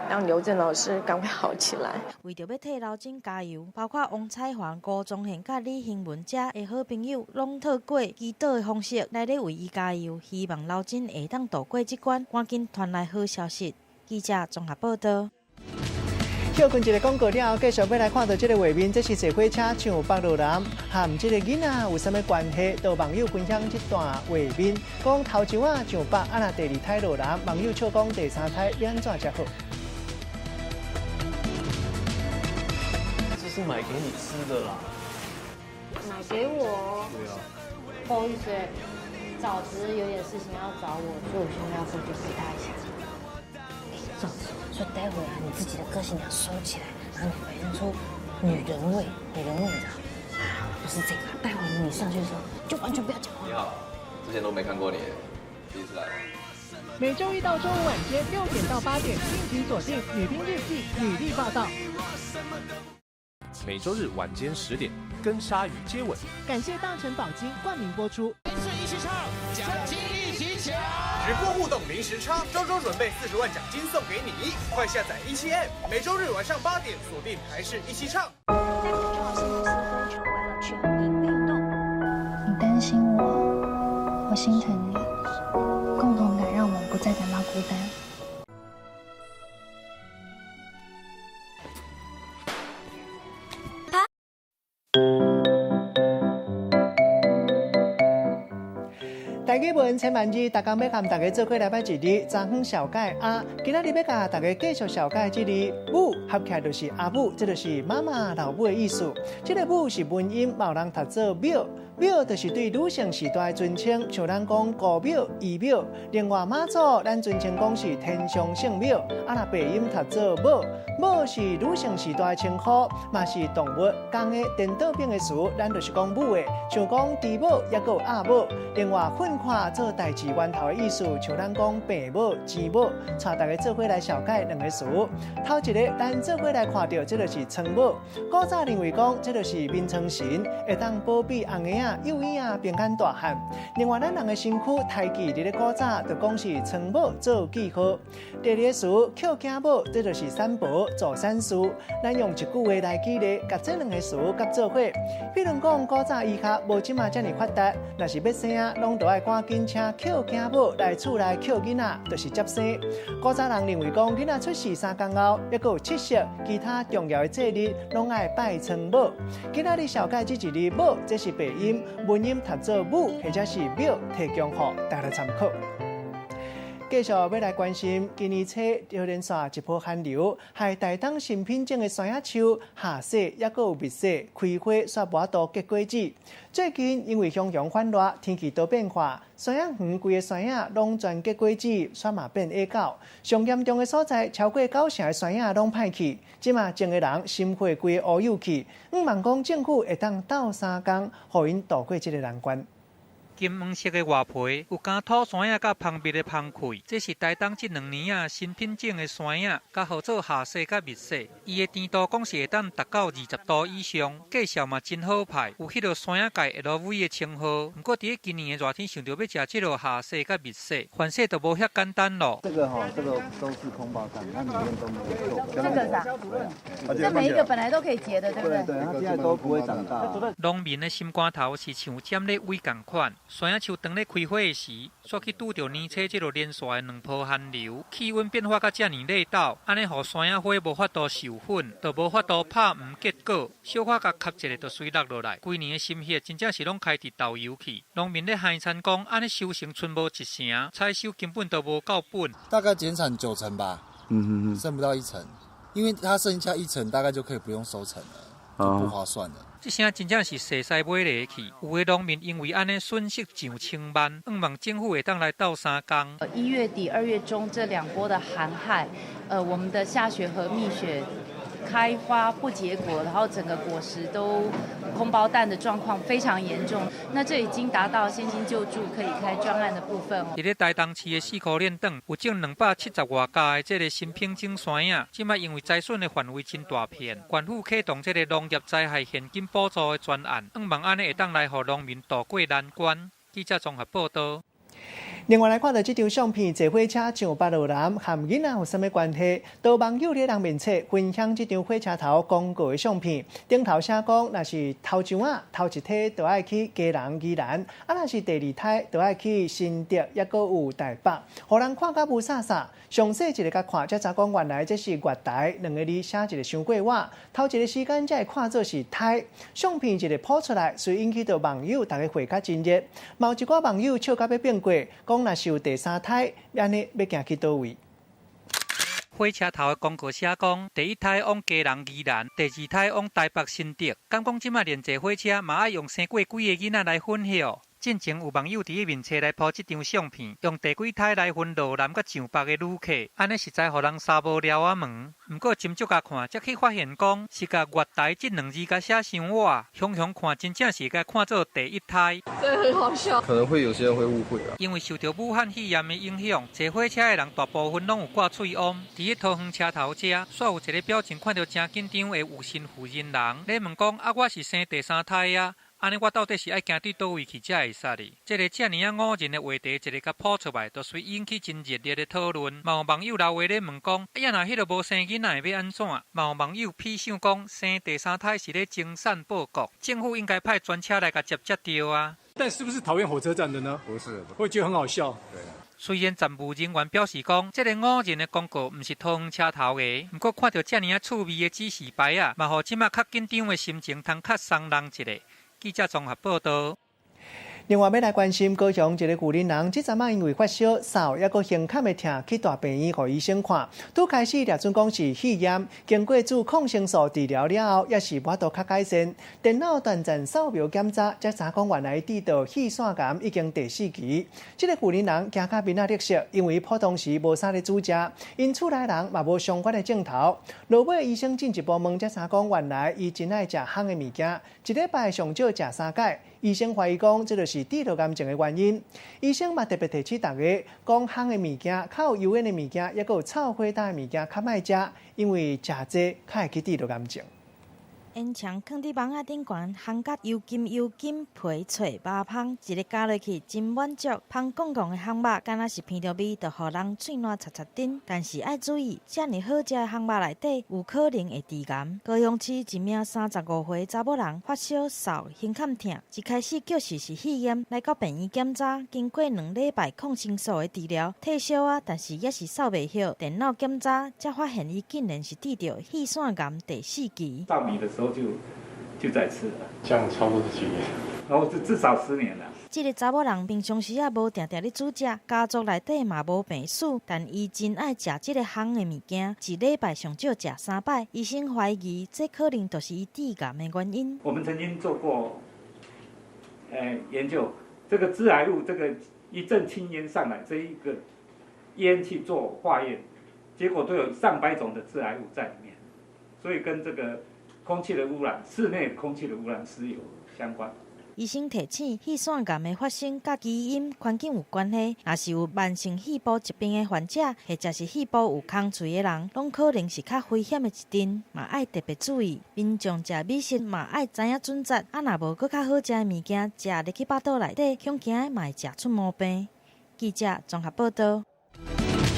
让刘真老师赶快好起来。为着要替刘真加油，包括王彩华、吴宗宪、甲李兴文这的好朋友，拢透过祈祷的方式来咧为伊加油，希望刘真会当度过这关，赶紧传来好消息。记者综合报道。休困一个广告了后，继续要来看到这个画面，这是坐火车上北路南，和这个囡仔有啥物关系？到网友分享这段画面，讲头一晚上北，那第2胎路南，网友笑讲第3胎要安怎才好？是买给你吃的啦，买给我？对啊。不好意思，枣子有点事情要找我，所以我现在要回去陪他一下。枣子，所以待会你自己的个性要收起来，然后你表现出女人味，你知道？就是这个，待会你上去的时候就完全不要讲话。你好，之前都没看过你，第一次来吗？每周一到周五晚间6点到8点，敬请锁定《女兵日记》女力报道。每周日晚间10点，跟鲨鱼接吻。感谢大成宝金冠名播出。一起唱，奖金一起抢！直播互动零时差，周周准备40万奖金送给你，快下载17M，每周日晚上8点锁定台视一起唱。你担心我，我心疼你，共同感让我们不再感到孤单。大家问千万字，大家要跟大家做过来摆一字，昨昏小解啊，今仔日要甲大家继续小解这字，母合起来就是阿母，这就是妈妈老母的意思。这个母是文音，冇人读做庙，庙就是对女性时代的尊称，像咱讲姑庙、姨庙。另外妈祖，咱尊称讲是天上圣庙，啊那白音读做母，母是女性时代的称呼，嘛是动物讲的颠倒变的词，咱就是讲母的，像讲弟母，也有阿母。另外混化做代志源头的意思，像咱讲爸母、姊母，带大家做伙来小解两个词。头一个，咱做伙来看到，这就是称母。古早认为讲，这就是面床神，会当保庇红孩仔、幼婴仔平安大汉。另外，咱人的身躯胎记，伫咧古早就讲是称母做记号。第二个词，扣囝母，这就是三伯做三事。咱用一句话来举例，甲这两个词夹做伙。比如讲，古早医学无即马遮尔发达，若是要生啊，拢都爱赶紧请扣囝母来厝内扣囡仔，就是接生。古早人认为讲，囡仔出世3天后，还有7夕，其他重要的节日，拢爱拜称母。今仔日小解这一字母，这是白音，文音读做母，或者是庙，提供予大家参考。继续要来关心，今年初就连续一波寒流，害大东新品种的山野树下雪，也有密雪，开花煞无多结果子。最近因为向阳反热，天气多变化，山野园规个山野拢全结果子，煞嘛变矮高。上严重的所在，超过90%的山野拢歹去，即嘛种的人心灰规个乌有去。希望讲政府会当斗3工，互因度过这个难关。金黄色的外皮有干土山野甲旁边的芳开，这是台东这2年啊新品种的山野，甲号做下雪甲密雪。伊的甜度讲是会当达到20度以上，介绍嘛真好派，有迄落山野界 LV 的称号。不过伫今年的热天，想到要食这落下雪甲密雪，反雪都无遐简单咯。这个这个都是空包蛋，它里面都没有肉。这个啥？这每一个本来都可以结的，对不对？对，它现在都不会长大。农民的心肝头是像尖咧尾共款。山野树当咧开花时，煞去拄着年初这落连续的2波寒流，气温变化甲遮尔累倒，安尼互山野花无法度授粉，就无法度拍唔结果，小可甲壳一个就水落落来。规年的心血真正是拢开伫豆油去。农民咧喊惨讲，安尼收成剩无1成，采收根本都无够本。大概减产9成吧，剩不到1成，因为它剩下1成，大概就可以不用收成了，就不划算了。这声真正是势势买来去，有的农民因为安尼损失上千万，希望政府会当来斗3工。1月底、2月中这2波的寒害，我们的下雪和蜜雪开花不结果，然后整个果实都空包蛋的状况非常严重。那这已经达到现金救助可以开专案的部分哦。伫咧台东市的4块链等，有种270外家的这个新品种山野，即卖因为灾损的范围真大片，县府启动这个农业灾害现金补助的专案，希望安尼会当来互农民渡过难关。记者综合报道。另外来看到这张相片，坐火车上北路南，和囡仔有什么关系？多网友咧人面册分享这张火车头广告的相片，顶头写讲，若是头上啊头一梯就爱去基隆宜兰，若是第2梯就爱去新竹，也阁有台北，互人看甲无啥啥。详细一个甲看，才知讲原来这是月台，2个字写一个伤过我，头一个时间才会看作是梯。相片一个抛出来，所以引起到网友大家回甲真热。有一寡网友笑到要变过，讲若是有第3梯，安尼要行去倒位？火车头的广告写讲，第1梯往基隆宜兰，第2梯往台北新竹。敢讲即马连坐火车嘛爱用生过几个囡仔来混淆。进前有网友伫面册来抛这张相片，用第几梯来分路南甲上北的旅客，安尼实在互人三无聊啊问。不过斟酌甲看，才去发现讲是甲月台这2字甲写伤歪，雄看真正是甲看做第1梯。这很好笑。可能会有些人会误会啊。因为受到武汉肺炎的影响，坐火车的人大部分拢有挂喙嗡。伫咧桃园车头遮，煞有一个表情看到真紧张的有心妇人人，咧问讲啊，我是生第3梯啊。安尼我到底是爱行对倒位去才会使哩？这个遮尔啊误人的话题，一个甲抛出来，就随引起真热烈的讨论。嘛有网友留话咧问讲，哎呀，若迄个无生囡仔要安怎？嘛有网友批想讲，生第3胎是咧精善报国，政府应该派专车来甲接掉啊。但是不是桃园火车站的呢？不是，会觉得很好笑。对。虽然站务人员表示讲，这个误人的广告不是桃园车头的，不过看到遮尔啊趣味的指示牌啊，嘛互即马较紧张的心情通较松人一下。记者综合报道。另外，要来关心高雄一个旧年人，这阵因为发烧、嗽，抑个胸腔的痛，去大病院给医生看，拄开始掠准讲是肺炎，经过治抗生素治疗了后，也是无度较改善。电脑断层扫描检查，才查讲原来得到气腺癌已经第4期。这个旧年人行到面啊绿色，因为普通时无啥咧煮食，因厝内人嘛无相关的镜头。落尾医生进一步问，才查讲原来伊真爱食烘的物件，一礼拜上少食3摆。医生怀疑讲，这就是低落癌症的原因。医生嘛特别提醒大家，讲烘的物件、较有油烟的物件，也有臭火大的物件，较莫食，因为食济较会去低落癌症。烟肠放伫网仔顶悬，烘甲油金，皮脆肉香，一日加落去真满足。香公公的烘肉，敢若是闻到味，就互人嘴烂擦擦丁。但是爱注意，遮尔好食的烘肉内底有可能会致癌。高雄市一名35岁查某人发烧、嗽、胸腔痛，一开始叫是肺炎，来到病院检查，经过2礼拜抗生素的治疗，退烧啊，但是也是扫袂休。电脑检查才发现，伊竟然是得到气腺癌第4期。上米的时候就在吃了，这样超过几年？然后至少10年了。这个查某人平常时也无定定咧煮食，家族内底嘛无病史，但伊真爱食这个烘的物件，一礼拜上少食3摆。医生怀疑这可能就是伊致癌的原因。我们曾经做过，研究，这个致癌物，这个一阵青烟上来，这一个烟去做化验，结果都有上百种的致癌物在里面，所以跟这个空气的污染、室内空气的污染是有相关。医生提醒，气腺癌的发生甲基因、环境有关系，也是有慢性肺部疾病的患者，或者是肺部有空喙的人，拢可能是较危险的一阵，嘛爱特别注意。民众食美食嘛爱知影准则，若无搁较好食的物件，食入去腹肚内底，恐惊嘛会食出毛病。记者综合报道。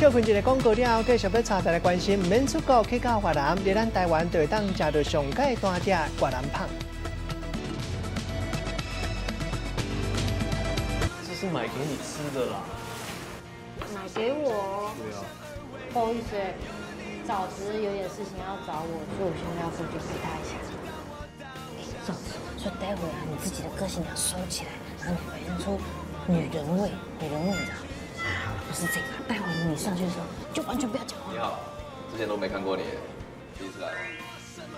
休困一个广告了后，继续要查大家关心，唔免出国去到越南，伫咱台湾就会当食到上界单只越南胖。这是买给你吃的啦。买给我？对啊。不好意思，枣子有点事情要找我，所以我现在要过去陪他一下。枣子，所以待会啊，你自己的个性要收起来，然后你表现出女人味，你知道？不是这个，待会你上去的时候就完全不要讲话。你好，之前都没看过你，第一次来吗？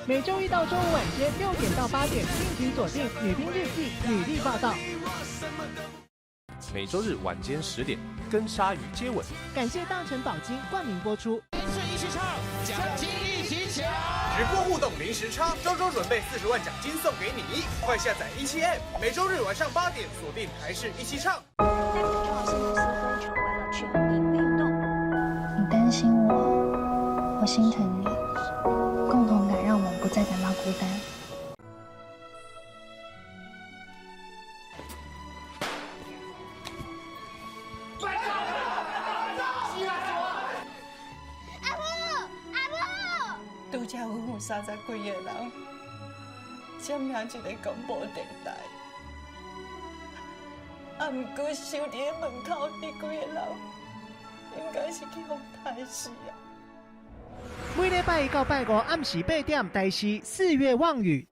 每周一到周五晚间6点到8点，敬请锁定《女兵日记》女力报道。每周日晚间10点，跟鲨鱼接吻。感谢大成宝金冠名播出。一起唱，奖金一起抢！直播互动零时差，周周准备40万奖金送给你，快下载17M，每周日晚上8点锁定台视一起唱。你担心我，我心疼你，共同感让我们不再感到孤单。拄则有30几个人占领一个广播电台，毋过守伫咧门口迄几个人，应该是去互杀死啊！每礼拜1到拜5暗时8点，台视4月望雨。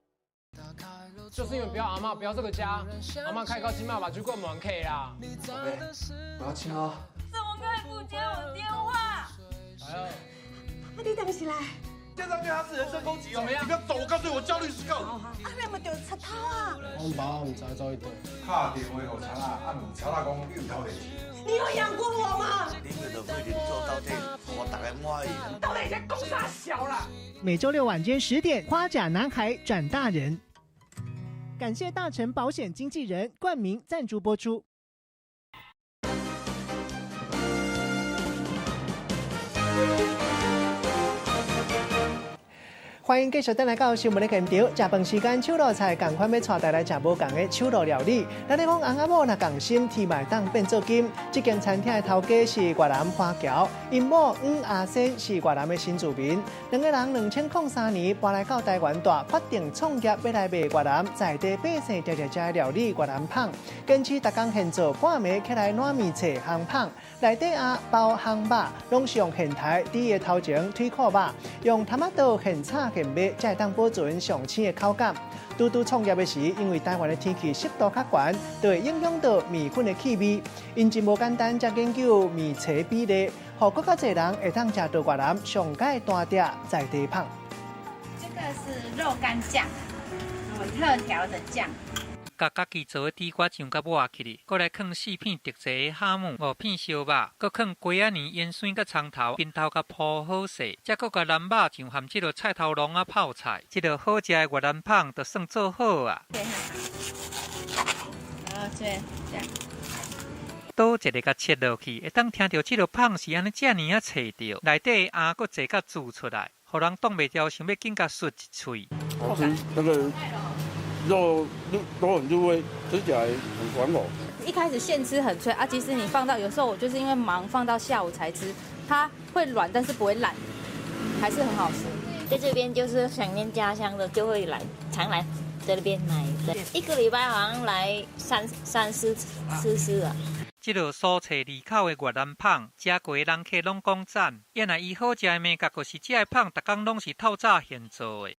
就是因为不要阿嬷，不要这个家，阿嬷开高金妈把去灌满 K 啦。宝贝，我要敲。怎么可以不接我电话？你等起来。这样对他是人身攻击哦！怎么样？你不要走，我告诉你，我叫律师告你。你有冇掉插头啊？我爸唔知走去倒。打电话给查啦，查啦讲你有偷电钱。你有养过我吗？你们都不一定做到底，我大概满意。到底在攻啥小啦？每周六晚间10点，花甲男孩转大人。感谢大成保险经纪人冠名赞助播出。欢迎继续登来到新闻的现场，食饭时间手路菜同款要带大家食无同的手路料理。咱咧讲翁仔某若共心，天嘛当变做金。这间餐厅的头家是越南华侨，因某黄阿仙是越南的新住民。两个人2003年搬来到台湾大，决定创业要来卖越南在地百姓常常食的料理越南胖。坚持逐工现做半暝起来烂面切烘胖，内底包烘肉，拢是用现台猪的头前腿裤肉，用他妈刀现炒。现买，才会当保存上青的口感。拄拄创业的时，因为台湾的天气湿度较悬，就会影响到面粉的气味。因真无简单，才研究面茶比例，让更较侪人会当食到越南上佳单碟在地芳。这个是肉干酱，我特调的酱。甲家己做的地瓜酱甲抹起哩，搁来放4片特chế的虾母，5片烧肉，搁放鸡仔年腌笋甲葱头，边头甲铺好势，再搁甲南肉酱含这个菜头龙啊泡菜，这个好食的越南芳就算做好啊。然后这样。倒一个甲切落去，会当听到这个芳是安尼遮尔啊脆着，内底的鸭搁坐甲煮出来，互人挡袂掉，想要紧甲嗦一喙。好吃，那个。肉都很入味，吃起来很爽口。一开始现吃很脆啊，即使你放到有时候我就是因为忙放到下午才吃，它会软但是不会烂，还是很好吃。在这边就是想念家乡的就会来常来这边买，一个礼拜好像来三四次啊。这道酥脆利口的越南芳，食过的人客拢讲赞。原来伊好食的味觉，就是这个芳，逐工拢是透早现做的。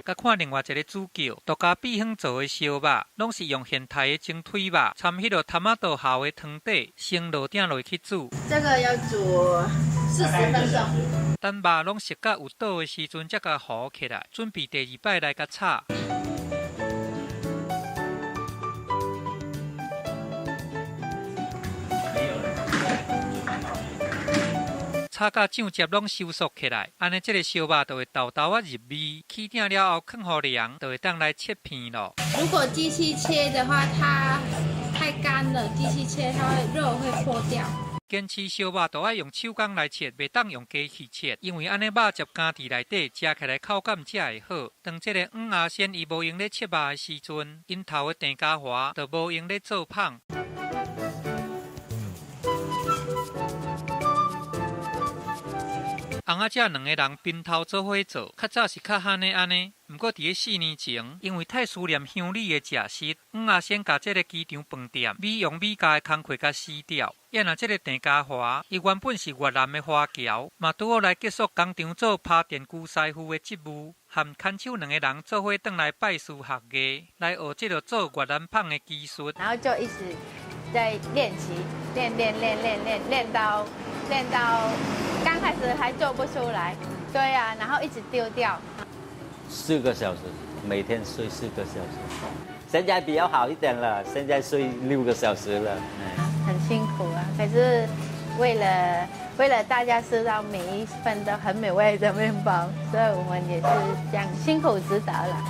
甲看另外一个主角，独家秘方做的烧肉，拢是用现代的蒸腿肉，掺迄个塔马豆酵的汤底，先落鼎落去煮。这个要煮40分钟。等肉拢熟甲有倒的时阵，才甲糊起来，准备第2摆来甲炒。炒甲酱汁拢收缩起来，安尼这个烧肉就会豆豆啊入味。起鼎了后，放互凉，就会当来切片咯。如果机器切的话，它太干了，机器切它肉会破掉。坚持烧肉都要用手工来切，袂当用机器切，因为安尼肉汁干伫内底，食起来口感才会好。当这个黄牙仙伊无用咧切肉的时阵，因头的蛋加花就无用咧做芳。红仔这2个人并头做伙做，较早是较罕的安尼。不过伫个4年前，因为太思念乡里的食食，黄阿仙甲这个机场饭店美容美甲的工课甲撕掉。原来这个郑家华，伊原本是越南的华侨，嘛拄好来结束工厂做拍电锯师傅的职务，和牵手2个人做伙转来拜师学艺，来学这个做越南芳的技术。然后就一直在练习，练到刚开始还做不出来，对啊，然后一直丢掉。4个小时，每天睡4个小时。现在比较好一点了，现在睡6个小时了。很辛苦啊，可是为了大家吃到每一份都很美味的面包，所以我们也是这样辛苦指导了。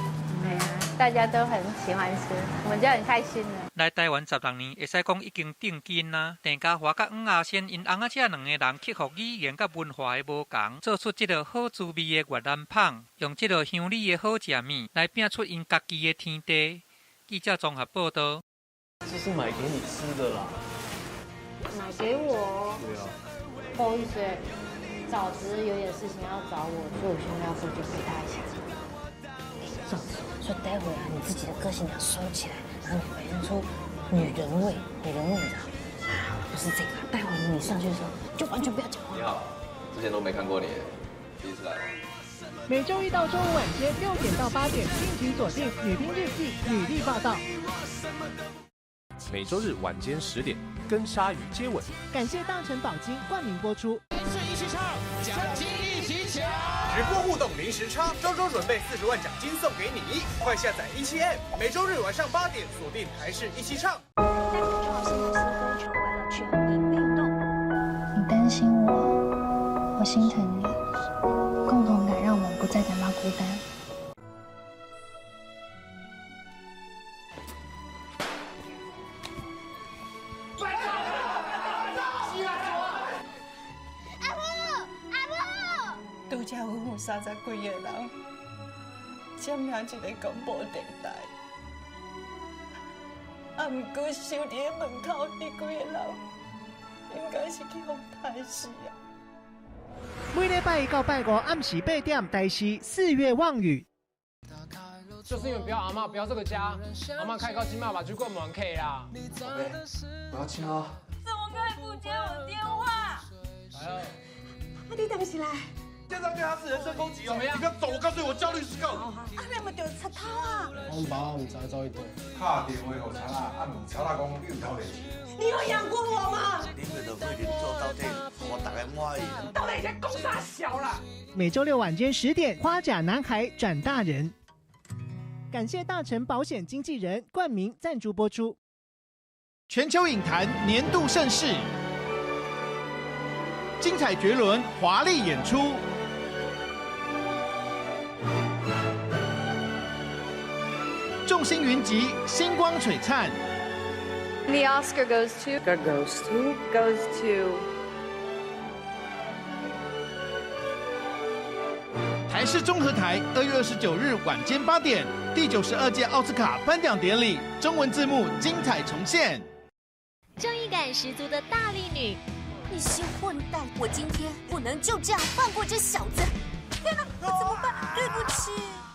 哎呀，大家都很喜欢吃，我们就很开心了。来台湾16年，会使讲已经定根啦。郑家华甲黄阿仙因翁仔这2个人克服语言甲文化的无同，做出这个好滋味的越南芳，用这个乡里的好食面来拼出因家己的天地。记者综合报道。这是买给你吃的啦。买给我？对啊。不好意思，早只是有点事情要找我，所以我现在要过去陪他一下。所以待会啊，你自己的个性要收起来，然后你表现出女人味，你知道吗？不是这个，待会你上去的时候就完全不要讲话。你好，之前都没看过你，第一次来吗？每周一到周五晚间6点到8点，敬请锁定《女兵日记》女力报道。每周日晚间10点，跟鲨鱼接吻。感谢大成宝金冠名播出。一起唱，奖金一起抢！直播互动零时差，周周准备40万奖金送给你，快下载17M，每周日晚上8点锁定台视一起唱。你担心我，我心疼你，共同感让我们不再感到孤单。拄则有30几个人占领这个广播电台，毋过守伫咧门口迄几个人，应该是去互杀死啊！每礼拜1到拜5暗时8点，台视4月望雨。就是因为不要阿嬷，不要这个家，阿嬷开高金妈把就过门 K 啦。宝贝，我要亲哦。怎么可以不接我电话？来了。你等时来？店长对他是人身攻击哦！怎么样？你不要走，我告诉你，我叫律师告你。你有没有掉插头啊？我爸唔知走去倒。打电话给查拉，问查拉讲你有偷电钱。你有养过我吗？恁个就会认做到底，我大概满意。到底在攻啥小啦？每周六晚间10点，花甲男孩转大人。感谢大成保险经纪人冠名赞助播出。全球影坛年度盛事，精彩绝伦，华丽演出。众星云集，星光璀璨。The Oscar goes to 台视综合台2月29日晚间8点，第92届奥斯卡颁奖典礼，中文字幕精彩重现。正义感十足的大力女，你些混蛋！我今天不能就这样放过这小子！天哪，我怎么办？对不起。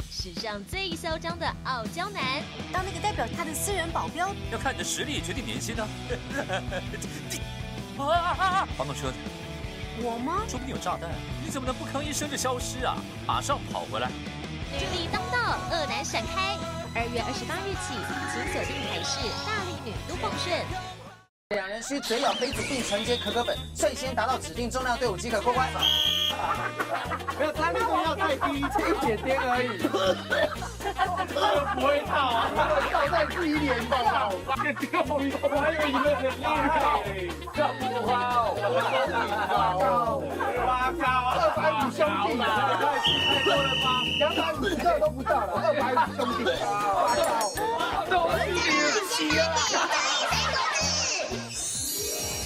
史上最嚣张的傲娇男，当那个代表他的私人保镖，要看你的实力决定年薪呢。发动车子，我吗？说不定有炸弹，你怎么能不吭一声就消失啊？马上跑回来！女力当道，恶男闪开。2月28日起，请锁定台视大力女都奉顺。两人需嘴咬杯子并承接可可粉，率先达到指定重量队伍即可过关。没有，他那个要再低一点点而已。不会套啊，套在自己脸上。我还以为你们很厉害，这不好，哇靠，250兄弟，太多了吧？250个都不到了，250兄弟，都一起啊！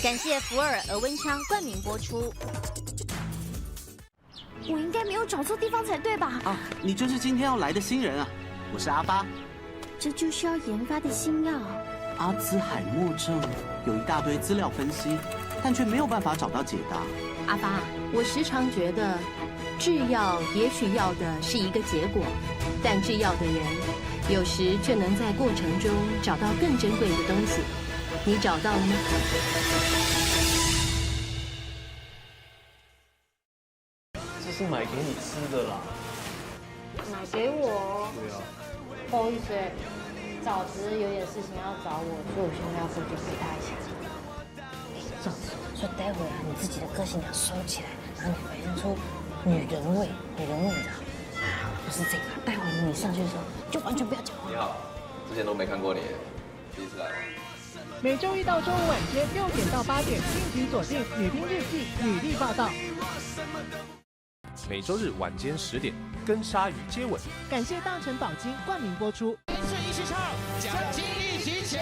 感谢福尔额温枪冠名播出。我应该没有找错地方才对吧？啊，你就是今天要来的新人啊！我是阿巴。这就是要研发的新药。阿兹海默症有一大堆资料分析，但却没有办法找到解答。阿巴，我时常觉得，制药也许要的是一个结果，但制药的人有时却能在过程中找到更珍贵的东西。你找到了吗？这是买给你吃的啦。买给我？对啊。不好意思，枣子有点事情要找我，所以我现在要回去陪他一下。枣子，所以待会你自己的个性要收起来，然后你表现出女人味，你知道？不是这个，待会你上去的时候就完全不要讲话。你好，之前都没看过你，第一次来吗？每周一到周五晚间6点到8点，敬请锁定《女兵日记》女力报道。每周日晚间10点，跟鲨鱼接吻。感谢大成保金冠名播出。一起唱，奖金一起抢！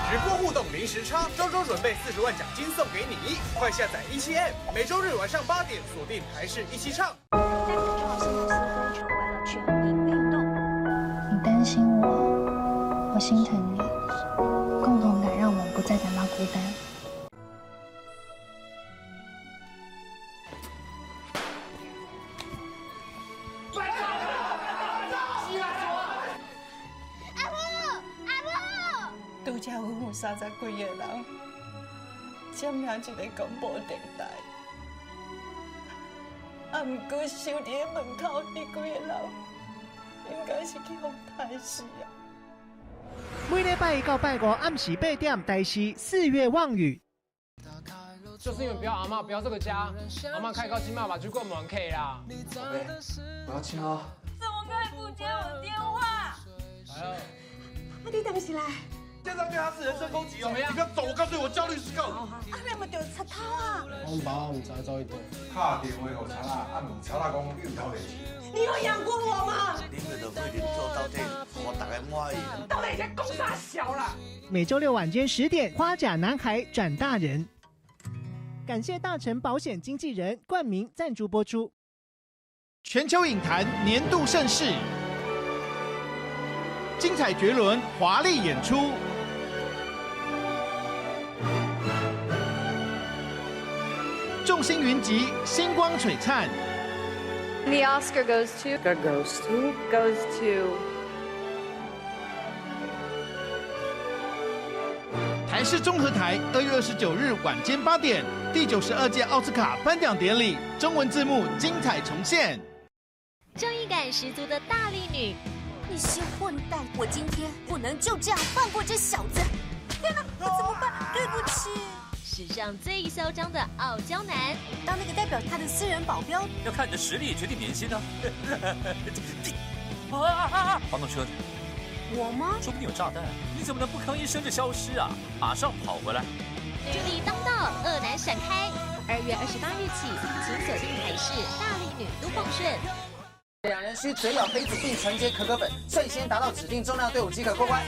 直播互动零时差，周周准备40万奖金送给你，快下载17M，每周日晚上8点锁定台视一起唱。你担心我，我心疼你。共同感让我们不再感到孤单。拄则有30几个人占领一个广播电台，毋过守伫咧门口迄几个人，应该是去互杀死啊！每礼拜1到拜5暗时8点，台视4月望雨。就是因为不要阿嬷，不要这个家，阿嬷开高金妈把就过门 K 啦。宝贝，我要亲哦。怎么可以不接我电话？来了。你等时来？店长对他是人身攻击哦！怎么样？你不要走，我告诉你，我叫律师告你。你有没有掉插头啊？我爸唔知走去倒。打电话给查拉，问查拉讲你有偷电钱。你有养过我吗？恁个就会认做到底，我大概满意。到底在攻啥小啦？每周六晚间10点，花甲男孩转大人。感谢大成保险经纪人冠名赞助播出。全球影坛年度盛事，精彩绝伦，华丽演出。众星云集，星光璀璨。The Oscar goes to 视综合台2月29日晚间8点，第92届奥斯卡颁奖典礼，中文字幕精彩重现。正义感十足的大力女，你些混蛋！我今天不能就这样放过这小子！天哪，那怎么办？对不起。史上最嚣张的傲娇男，当那个代表他的私人保镖，要看你的实力决定年薪呢。黄同学，我吗？说不定有炸弹，你怎么能不吭一声就消失啊？马上跑回来！女力当道，恶男闪开。2月28日起，请锁定台视《大力女都奉顺》。两人需嘴咬杯子并承接可可粉，率先达到指定重量队伍即可过关。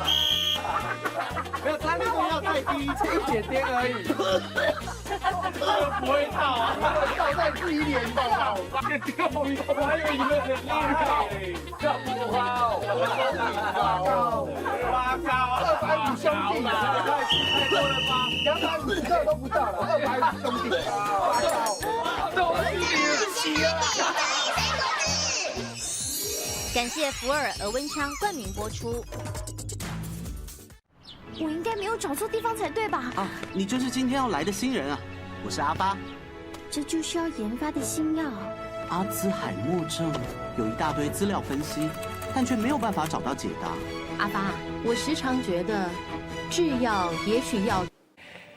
没有，他力度要再低一点点而已。不会套啊，套在自己脸上。我还以为你们很厉害。这不好，哇靠，250兄弟，太多了吧？250个都不到了，250兄弟。都是你的啊！感谢福尔额温枪冠名播出。我应该没有找错地方才对吧？啊，你就是今天要来的新人啊！我是阿巴。这就是要研发的新药。阿兹海默症有一大堆资料分析，但却没有办法找到解答。阿巴，我时常觉得，制药也许要。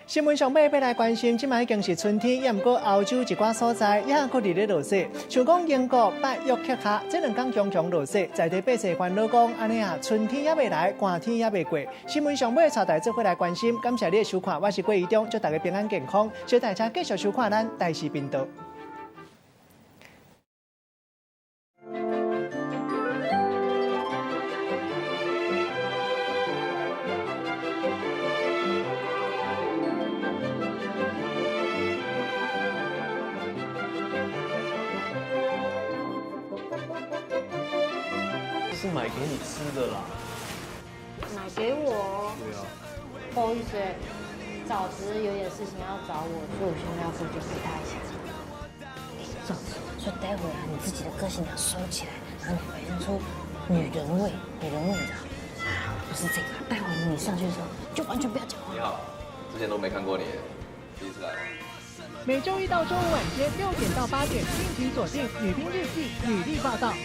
新闻上尾要来关心，即摆已经是春天，也毋过欧洲一寡所在也搁伫咧落雪。像讲英国北约克下，这2天强落雪，在地百姓烦恼讲，安尼啊，春天也未来，寒天也未过。新闻上尾的朝代做伙来关心，感谢你的收看，我是郭怡中，祝大家平安健康，小大家继续收看咱台视频道。是买给你吃的啦。买给我？对啊。不好意思，枣子有点事情要找我，所以我现在要过去陪他一下。枣子，所以待会啊，你自己的个性要收起来，然后你表现出女人味，你知道？不是这个，待会你上去的时候就完全不要讲话。你好，之前都没看过你，第一次来吗？每周一到周五晚间6点到8点，敬请锁定《女兵日记》女力报道。